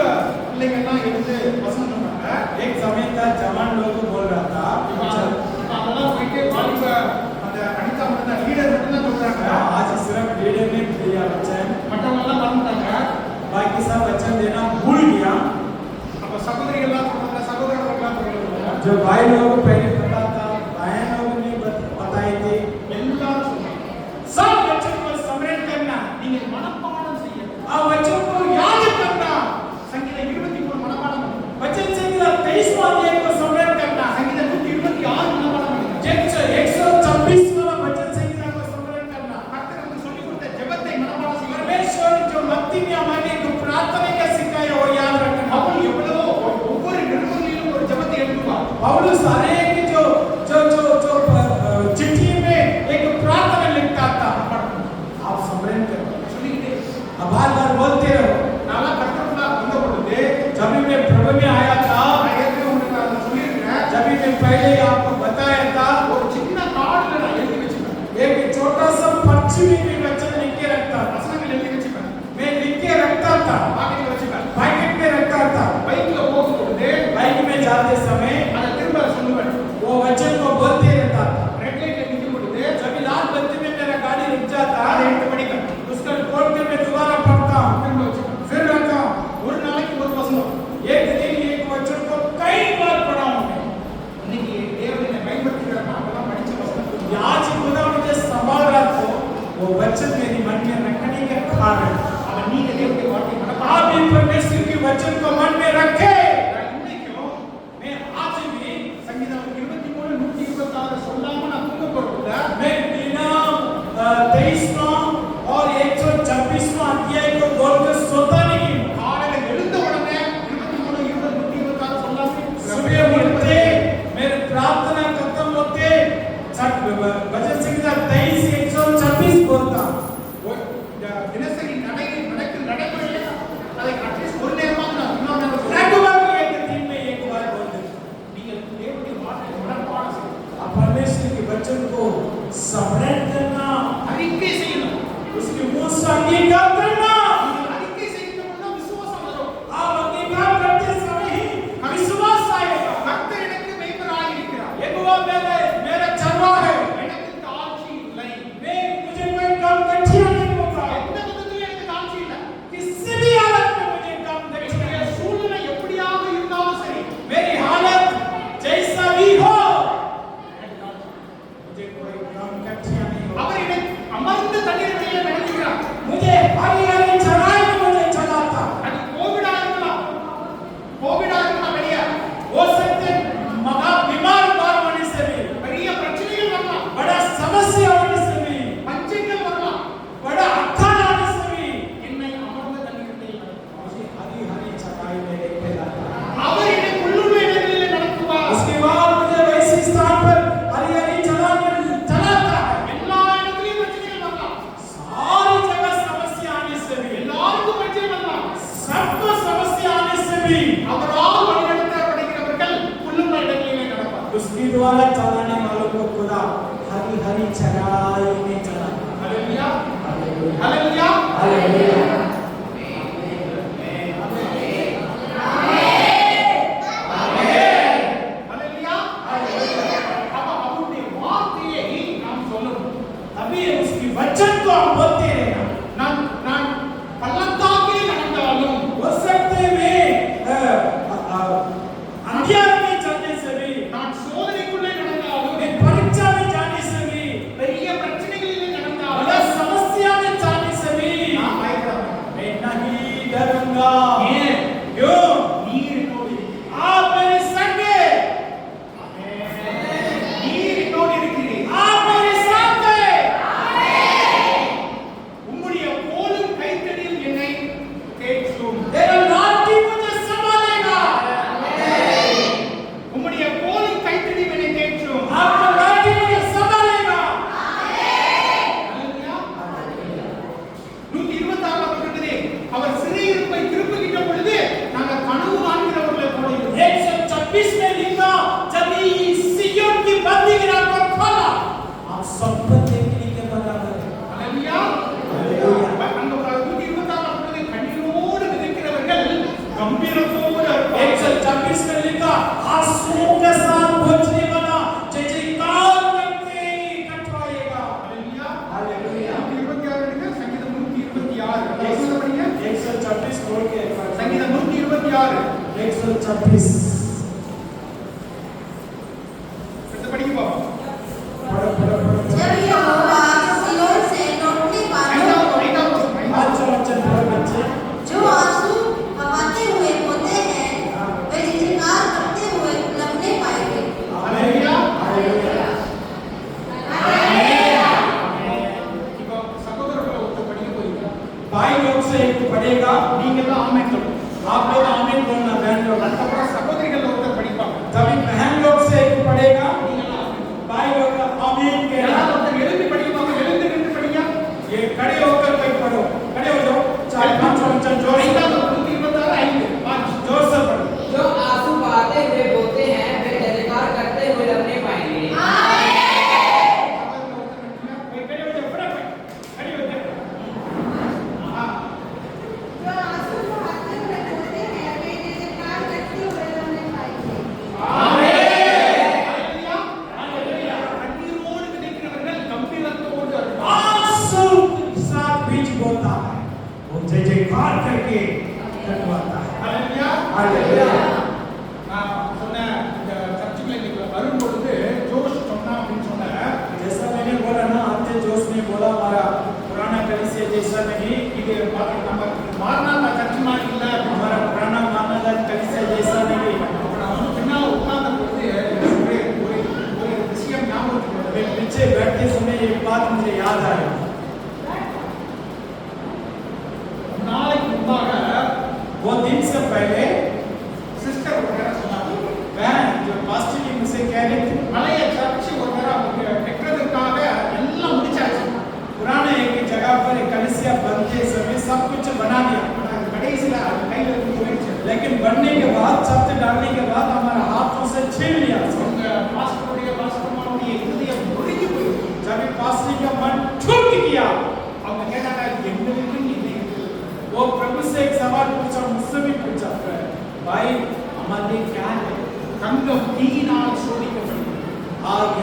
பிள்ளைங்கலாம் எடுத்து வசனம் சொன்னாங்க. एक समय था जवान लोग बोल रहा था இப்ப அதெல்லாம் போயிட்டு வாலிப அந்த அனிதா மட்டும் தான் லீடர் மட்டும் தான் சொல்றாங்க. आज सिर्फ लीडर ने दिया वचन, மற்றவங்க எல்லாம் மறந்துட்டாங்க. बाकी सब वचन देना भूल गया। அப்ப சகோதரிகள்லாம் சொல்றாங்க, சகோதரர்கள்லாம் சொல்றாங்க. जो भाई लोगों को पहले पता था, बहन लोगों ने बताई थी। எல்லாரும் சொல்றாங்க. सब वचन को स्मरण करना, நீங்க மனப்பாடம் செய்யணும். और वचन को याद करना। சங்கீதம் 23 மனப்பாடம் பண்ணுங்க. वचन संहिता 23वां अध्याय को स्मरण करना। சங்கீதம் 126 மனப்பாடம் பண்ணுங்க. 126 वाला वचन संहिता को स्मरण करना। கர்த்தர் நமக்கு சொல்லிக் கொடுத்த ஜெபத்தை மனப்பாடம் செய்யணும். परमेश्वर जो भक्ति में हमारे को प्रार्थना का सिखाया वो याद रखना। அவன் எவ்வளவோ ஒவ்வொரு நிருபங்களிலும் ஒரு ஜெபத்தை எழுதுவார். पौलुस हर एक जो जो जो जो चिट्ठी में एक प्रार्थना लिखता था। आप स्मरण करो, சொல்லிக்கிட்டே अब बार-बार बोलते रहो। நான் கர்த்தருக்குள்ள வந்த பொழுது जब भी मैं प्रभु में आया था, நான் ஏற்கனவே உங்களுக்கு அதை சொல்லியிருக்கிறேன். जब भी मैं पहले ही आपको बताया था, ஒரு சின்ன கார்டுல நான் எழுதி வச்சுப்பேன். एक छोटा सा पर्ची में वचन लिख के रखता था। வசனங்கள் எழுதி வச்சுப்பேன். मैं लिख के रखता था, பாக்கெட்ல வச்சுப்பேன். पैकेट में रखता था। பைக்ல போகும்பொழுது बाइक में जाते समय அதை திரும்ப சொல்லுவேன். भी அவரால் வழிநடத்தப்படுகிறவர்கள் புல்லுள்ள இடங்களிலே நடப்பார்கள். उसके द्वारा चलाने वालों को खुदा हरी हरी चराई में चलाता है। ஹalleluya ஹalleluya हालेलुया। ஹalleluya அப்ப அவருடைய வார்த்தையை நாம் சொல்லணும். अभी उसकी वचन को हम बोलते रहना। நான் நான் பள்ளத்தாக்கில் நடந்தாலும் हो सकते में अंधियारे में चलने से भी, நான் சோதனைக்குள்ளே நடந்தாலும் में परीक्षा में जाने से भी, பெரிய பிரச்சனைகளிலே बड़ा நடந்தாலும் समस्या में जाने से भी நான் பயப்பட மாட்டேன். मैं नहीं डरूंगा। ஏன்? क्यों? நீர் என்னோடு இருக்கிறீர். आप मेरे संग हैं। நீர் என்னோடு இருக்கிறீர். आप मेरे साथ हैं। உம்முடைய கோலும் கைத்தடியில் என்னை தேற்றும். तेरा लाठी मुझे संभालेगा। உம்முடைய கோலும் கைத்தடியில் என்னை தேற்றும். आपका लाठी मुझे संभालेगा। ஹalleluya 126 வசனத்திலே அவர் சிறையிருப்பை திருப்புகின்ற பொழுது நாங்கள் கனவு காண்கிறவர்களை போல இருந்தோம். 126 में लिखा, जब सिय्योन की बंदी गिरा कर खोला, आप सपन देखने के बराबर है। ஹalleluya ஹalleluya। அந்த 126 வசனத்திலே கண்ணீரோடு விதைக்கிறவர்கள் கம்பீரத்தோடு இருப்பார்கள். 126 में लिखा, आंसुओं के साथ पहुंचने वाला जय जयकार करते ही कटवाएगा। ஹalleluya हालेलुया। 126 எடுங்க சங்கீதம் 126 வசனம் படிங்க. 126 खोल के एक बार। சங்கீதம் 126 126 எடுத்து படிங்க பாப்போம். पढ़ो। जब यहोवा सिय्योन से लौटने वालों ஐந்தாவது अच्छा वचन पढ़ो बच्चे। जो आंसू बहाते हुए होते हैं वे झिझकार करते हुए लपने पाएंगे। ஹalleluya हालेलुया। இப்போ சகோதரர்களை ஒருத்தர் படிக்க போறீங்க. भाई लोग से एक पढ़ेगा, நீங்க தான் ஆமென் சொல்லணும். आप लोग आमीन बोलना बहन लोग। அதுக்கப்புறம் சகோதரிகள் ஒருத்தர் படிப்பாங்க. तभी बहन लोग से एक पढ़ेगा, நீங்க தான் ஆமென். भाई लोग आमीन कहना। யாராவது ஒருத்தர் எழுந்து படிப்பாங்க. எழுந்து நின்று படிங்க. ये खड़े होकर कोई पढ़ो, खड़े हो जाओ। 4-5 वचन जोर से ஐந்தாவது 126 5 5 जोर से पढ़ो। जो आंसू बहाते हुए बोलते हैं वे जय जयकार करते हुए लपने पाएंगे। जो आंसू बहाते हुए होते हैं वे झिझकार करते हुए लपने पाएंगे। கண்ணீரோடு விதைக்கிறவர்கள் கம்பீரத்தோடு இருப்பார்கள். आंसू के साथ बीज बोता है, वो जय जयकार करके कटवाता है। ஹalleluya हालेलुया। நான் சொன்ன இந்த சர்ச்சுல இன்னைக்கு வரும் பொழுது ஜோஷ் சொன்னா அப்படின்னு சொன்ன जैसा मैंने बोला ना, आते जोश ने बोला हमारा पुराना कलीसिया जैसा नहीं, இது நம்ம மார்னாதா சர்ச் மாதிரி இல்ல. हमारा पुराना मानना कलीसिया जैसा नहीं। அப்ப நான் வந்து பின்னால உட்கார்ந்த பொழுது ஒரு ஒரு ஒரு விஷயம் ஞாபகத்துக்கு வருது. मैं पीछे बैठते समय एक बात मुझे याद आई। நாளைக்கு முன்பாக वो दिन से पहले சிஸ்டர் ஒரு நேரம் சொன்னாங்க. बहन जो पास्टर जी मुझसे कह रही थी, பழைய சர்ச் ஒரு நேரம் அவங்க கட்டுறதுக்காக எல்லாம் முடிச்சாச்சு. पुराने एक जगह पर एक कलीसिया बनते समय सब कुछ बना दिया, ஆனா அது கடைசியில அது கையில இருந்து போயிடுச்சு. लेकिन बनने के बाद, छत डालने के बाद हमारा हाथों से छीन लिया। அவங்க பாஸ்டருடைய பாஸ்டர்மாவுடைய இருதயம் நொறுங்கி போயிடுச்சு. जब ये पास्टर का मन टूट गया, அவங்க கேட்டாங்க எங்களுக்கு என்ன இருக்கு? वो प्रभु से एक सवाल पूछा, मुझसे भी पूछा, भाई हमारे लिए क्या है? தங்கம் தீயினால் சோதிக்கப்படுகிறது. आग,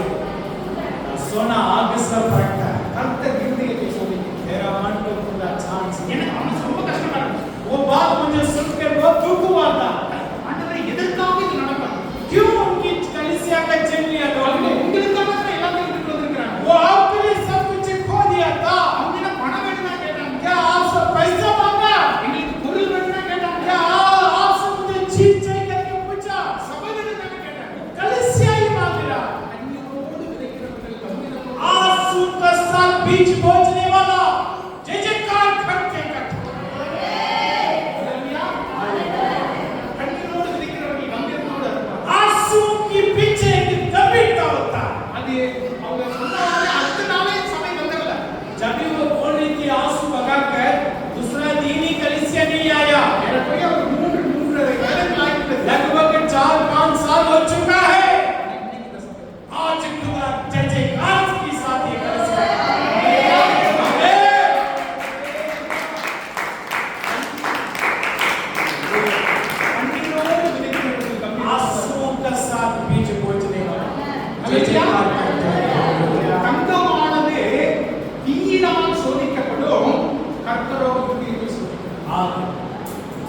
सोना आग से फटता है। கர்த்தர் இருதயத்தை சோதிக்கிறார். मेरा मन को पूरा छान से, எனக்கு மனசு ரொம்ப கஷ்டமா இருக்கு. वो बात मुझे सुनकर बहुत दुख हुआ था। ஆண்டவரே எதற்காக இது நடக்கும்? क्यों उनकी कलीसिया का छीन लिया அவங்க लोगों ने? உங்களுக்காக தான் எல்லாத்தையும் விட்டுட்டு வந்திருக்காங்க. वो आपके लिए सब कुछ खो दिया था। அவங்க என்ன பணம் வேணும்னா கேட்டாங்க. क्या आपसे पैसा मांगा? எங்களுக்கு பொருள் வேணும்னா கேட்டாங்க. क्या आपसे मुझे चीज चाहिए करके पूछा? சபை வேணும்னா கேட்டாங்க. कलीसिया ही मांग रहा। கண்ணீரோடு விதைக்கிறவர்கள் கம்பீரத்தோடு आंसू का साथ बीज बोझने वाला जय जयकार करके कट। ஹalleluya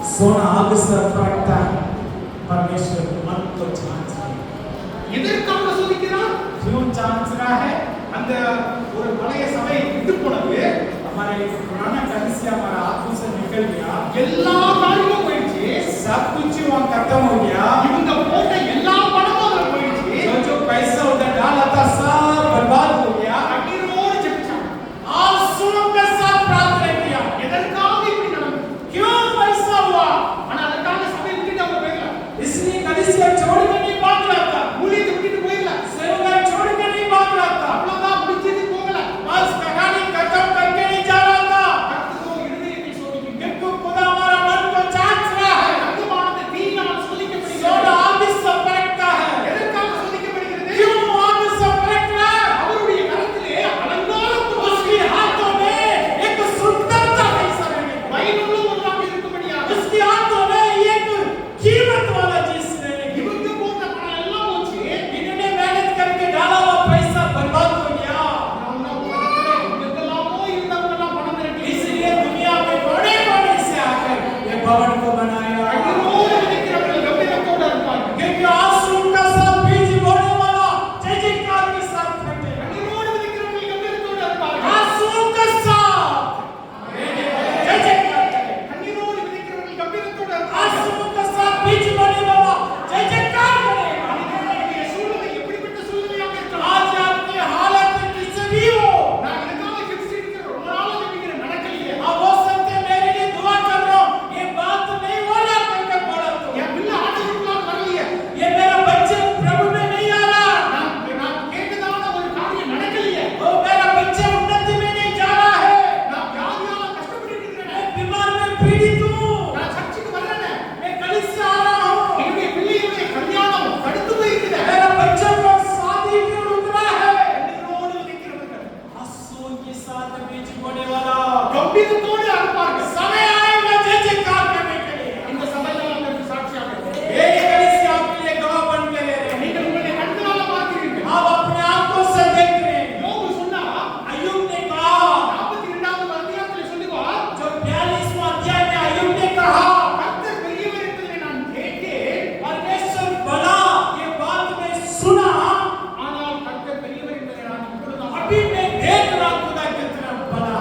सोना आग से फटता है परमेश्वर मन को जांच रहा है எதற்காக சோதிக்கிறார்? क्यों जांच रहा है அந்த ஒரு பழைய சபை விட்டு போனது हमारे पुराना कलिसिया हमारा आत्मा से निकल गया எல்லா காரியமும் போயிடுச்சு. सब कुछ वहाँ खत्म हो गया இவங்க போட்ட எல்லா பணமும் அதுல போயிடுச்சு. जो पैसा उधर डाला था सब बर्बाद हो गया கண்ணீரோடு ஜெபிச்சாங்க. आंसुओं के साथ प्रार्थना किया எதற்காக இப்படி நடந்தது? क्यों पैसा हुआ ஆனா அதுக்காக சபை விட்டுட்டு அவங்க போயிடல. इसलिए कलिसिया छोड़ के नहीं भाग रहा था ஊழியத்தை விட்டுட்டு போயிடல. सेवकाई छोड़ के नहीं भाग रहा था அவ்வளவுதான் முடிஞ்சது போகல. बस कहानी खत्म करके नहीं जा रहा था கர்த்தரோ இருதயத்தை சோதிக்கும். क्योंकि खुदा हमारा मन को जांच रहा है தங்கமானது தீயினால் சோதிக்கப்படுகிறது. सोना आग से फटता है எதற்காக சோதிக்கப்படுகிறது? क्यों आग से फट रहा है அவருடைய கரத்திலே அலங்கார उसके हाथों में एक सुंदरता कैसा रहने பயனுள்ள ஒன்றாக இருக்கும்படியாக उसके हाथों में एक कीमत वाला चीज रहने की இவங்க போட்ட பணம் எல்லாம் போச்சு. इन्होंने मेहनत करके डाला हुआ पैसा बर्बाद हो गया நம்ம உலகத்திலே எங்கெல்லாமோ இருந்தவங்கெல்லாம் பணம் திரட்டி इसलिए दुनिया में बड़े बड़े से आकर ये भवन को बनाया கண்ணீரோடு நினைக்கிறவர்கள் கம்பீரத்தோடு இருப்பாங்க. क्योंकि आंसू का साथ बीज बोने वाला जय जयकार के साथ फटे கண்ணீரோடு நினைக்கிறவர்கள் கம்பீரத்தோடு இருப்பாங்க. आंसू के साथ जय जयकार करे கண்ணீரோடு நினைக்கிறவர்கள் கம்பீரத்தோடு இருப்பாங்க. आंसू के साथ बीज बोने वाला जय जयकार करेगा உங்களுடைய சூழ்நிலை எப்படிப்பட்ட சூழ்நிலையாக இருக்கலாம். आज आपकी हालत किसी भी हो நான் இதுக்காக ஜெபிச்சுட்டு இருக்கிறேன். ரொம்ப நாளா ஜெபிக்கிறேன். நடக்கலையே. आप हो सकते हैं मेरे लिए दुआ कर रहे हो ये बात नहीं हो रहा करके बोला तो என் பிள்ளை ஆண்டவருக்குள்ள வரலையே. ये मेरा बच्चे प्रभु में नहीं आ रहा நான் கேட்டதான ஒரு காரியம் நடக்கலையே. वो मेरा बच्चा उन्नति में नहीं जा रहा है நான் வியாதியால கஷ்டப்பட்டு இருக்கிறேன். मैं बीमार में पीड़ित हूँ நான் சர்ச்சுக்கு வரேனே. मैं कलिसिया आ रहा हूँ என்னுடைய பிள்ளையுடைய கல்யாணம் தடுத்து போயிருக்குது. मेरा बच्चा को शादी क्यों रुक रहा है கண்ணீரோடு நினைக்கிறவர்கள் आंसू के साथ बीज बोने वाला கம்பீரத்தோடு இருப்பார்கள். समय आएगा जय जयकार करने के लिए இந்த சபையில உங்களுக்கு சாட்சியாக இருக்கிறேன். ये कलिसिया आपके लिए गवाह बन के ले रहे हैं நீங்கள் உங்களுடைய கண்களால பார்க்கிறீர்கள். आप अपने आंखों से देख रहे हैं யோபு சொன்னா अय्यूब ने कहा 42வது அத்தியாயத்தில் சொல்லுவார், जो 42वां अध्याय में अय्यूब ने कहा கர்த்தர் பெரியவர் என்பதை நான் கேட்டேன். परमेश्वर बड़ा ये बात मैं सुना ஆனால் கர்த்தர் பெரியவர் என்பதை நான் இப்பொழுதுதான் अभी मैं देख रहा खुदा कितना बड़ा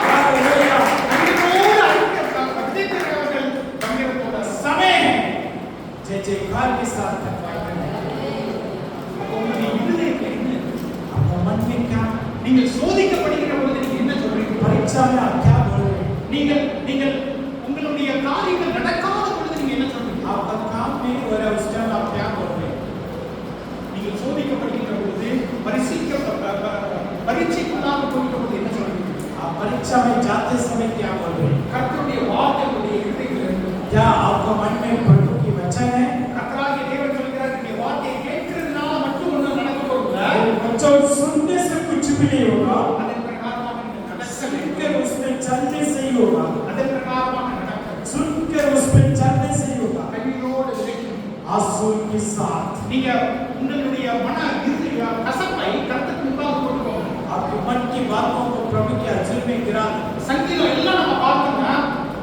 हालेलुया கண்ணீரோடு அழுகிறவர்கள், பக்திக்கிறவர்கள் கம்பீரத்தோடு समय है जय जयकार के साथ धन्यवाद करने का। உங்களுடைய இருதயத்தில் என்ன? आपका मन में क्या நீங்கள் சோதிக்கப்படுகிற பொழுது நீங்க என்ன சொல்றீங்க? परीक्षा में आप क्या बोल रहे हैं நீங்கள் நீங்கள் உங்களுடைய காரியங்கள் நடக்காத பொழுது நீங்க என்ன சொல்றீங்க? आपका काम नहीं हो रहा है उस टाइम आप क्या बोल रहे हैं நீங்கள் சோதிக்கப்படுகிற பொழுது பரீட்சைக்குள்ளாக போகிற பொழுது என்ன சொல்றீங்க? आप परीक्षा में जाते समय क्या बोल रहे हैं கர்த்தருடைய வார்த்தை உங்களுடைய இருதயத்தில் இருக்கும். क्या आपका मन में प्रभु की वचन है கர்த்தராகிய தேவன் சொல்கிறார், இந்த வார்த்தையை கேட்கிறதுனால மட்டும் ஒண்ணும் நடக்க போறதில்ல. बच्चों सुनने से कुछ भी नहीं होगा அதன் பிரகாரமாக நீங்கள் நடக்க வேண்டும். सुनकर उसमें चलने से ही होगा அதன் பிரகாரமாக நடக்க सुनकर उसमें चलने से ही होगा கண்ணீரோடு விதைக்கணும். आंसू के साथ நீங்க உங்களுடைய மன இருதய கசப்பை கர்த்தருக்கு முன்பாக கொண்டு போகணும். आपके मन की बातों को प्रभु के हजूर में गिरा दो சங்கீதம் எல்லாம் நம்ம பார்த்தோம்னா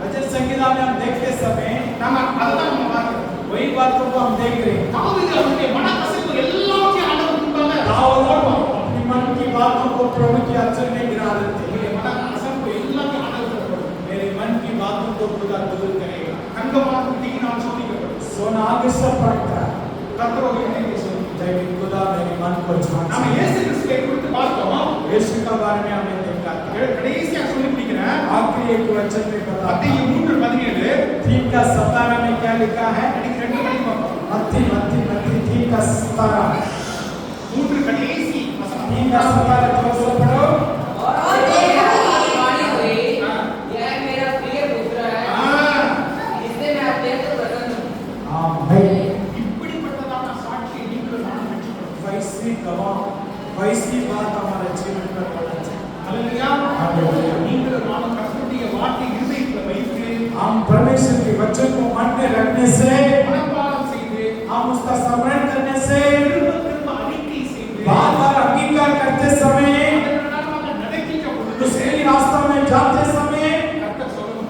भजन संगीता में हम देखते समय நம்ம அதுதான் நம்ம பார்க்கிறோம். वही बातों को हम देख रहे हैं தாவீது அவருடைய மன கசப்பு எல்லாத்தையும் ஆண்டவர் முன்பாக दाऊद अपनी मन की बातों को प्रभु के हजूर में गिरा देते हैं என்னுடைய மன கசப்பு எல்லாத்தையும் ஆண்டவர் கொடுப்பார். मेरे मन की बातों को खुदा दूर करेगा தங்கமான தீயினால் சோதிக்கப்படும். सोना आगे से पड़ता है கர்த்தருடைய நினைவை சோதிக்கும். लेकिन खुदा मेरे मन को நாம झांक இயேசு கிறிஸ்துவை குறித்து பார்த்தோம். यीशु के बारे में हमने देखा था கடைசியா சொல்லி முடிக்கிறேன். आखिरी एक वचन में बता மத்தேயு 3:17 3 का 17 में क्या लिखा है அன்னைக்கு 2 மணிக்கு பார்ப்போம். मत्ती 3 का 17 3 கடைசி வசனம். 3 का 17 जोर से पढ़ो और देखा वाणी हुई, यह मेरा प्रिय पुत्र है, जिससे मैं अत्यंत प्रसन्न हूँ। आमीन இப்படிப்பட்டதான சாட்சியை நீங்களும் நானும் பெற்றுக்கொள்ளும். वैसी गवाह वैसी बात हमारे जीवन में होना चाहिए அல்லேலூயா. हालेलुया நீங்களும் நானும் கர்த்தருடைய வார்த்தை இருதயத்தில் வைத்து हम परमेश्वर के वचन को मन में रखने से மனப்பாடம் செய்து हम उसका स्मरण करने से திரும்ப திரும்ப அறிக்கை செய்து बार बार अंगीकार करते समय அதன் பிரகாரமாக நடக்கின்ற பொழுது उस सही रास्ता में जाते समय கர்த்தர் சொல்லணும்.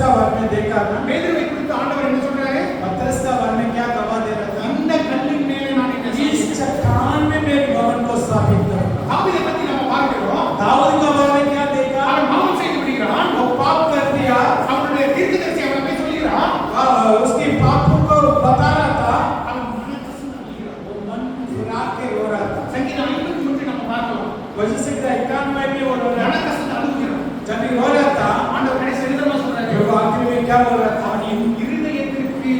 का बारे में देखा ना, பேதுருவை குறித்து ஆண்டவர் என்ன சொல்றாரு? पतरस का बारे में क्या गवाह दे रहा था? இந்த கல்லின் மேலே நான் என்ன इस செய்வேன்? चट्टान में मेरे भवन को स्थापित करूंगा। தாவீதை பத்தி நம்ம பார்க்கிறோம். दाऊद का बारे में क्या देखा? அவன் பாவம் செய்து விடுகிறான். वो पाप कर दिया, அவனுடைய தீர்க்கதரிசி அவனை போய் சொல்லுகிறான். उसकी पापों को बता रहा था, அவன் மனக்கசந்து அழுகிறான். वो मन फिरा के रो रहा था। சங்கீதம் 53 நம்ம பார்க்கலாம். वजह से 91 में भी वो रो रहा था। மனக்கசந்து அழுகிறான். जब भी रो रहा था, ஆண்டவர் கடைசி விதமா சொல்றாரு. वो आखिर में क्या बोल रहा था? அவன் என் இருதயத்திற்கு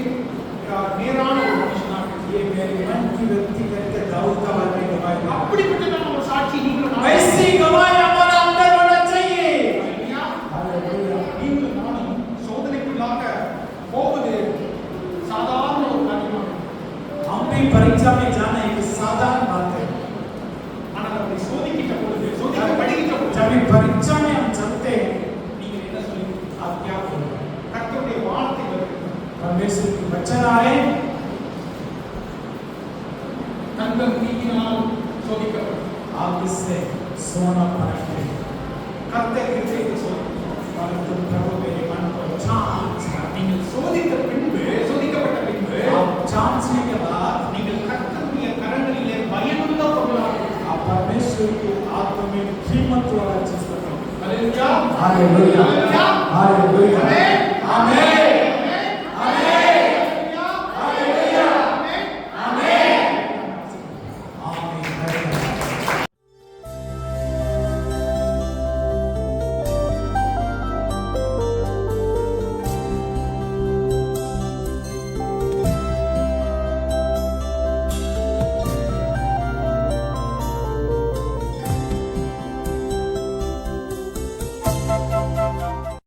நேரான ஒரு மனுஷனாக ये मेरे मन की व्यक्ति करके दाऊद का बारे में गवाही दे रहा है। அப்படிப்பட்ட ஒரு சாட்சி நீங்களும் நானும் ऐसी गवाही हमारा अंदर होना चाहिए। இல்லையா? हालेलुया। நீங்களும் நானும் சோதனைக்குள்ளாக போவது சாதாரண ஒரு காரியமாக हम भी परीक्षा में जाना एक साधारण बात है। ஆனால் அப்படி சோதிக்கிட்ட பொழுது சோதிக்கப்படுகின்ற பொழுது जब भी परीक्षा में हम चलते हैं, நீங்கள் என்ன சொல்லுவீங்க? आप क्या बोलोगे? கர்த்தருடைய வார்த்தை வருகிறது. परमेश्वर की वचन आए, தங்கம் தீயினால் சோதிக்கப்படும். आप इससे सोना परखते हैं। கர்த்தர் இருதயத்தை சோதிக்கிறார். परंतु प्रभु मेरे मन को जांचना। நீங்கள் சோதித்த பின்பு சோதிக்கப்பட்ட பின்பு आप जांचने के बाद நீங்கள் கர்த்தருடைய கரங்களிலே பயனுள்ள பொருளாக आप परमेश्वर की आत्मा में कीमत वाला चीज बनाओ। அல்லேலூயா हालेलुया। हालेलुया। आमेन। आमेन।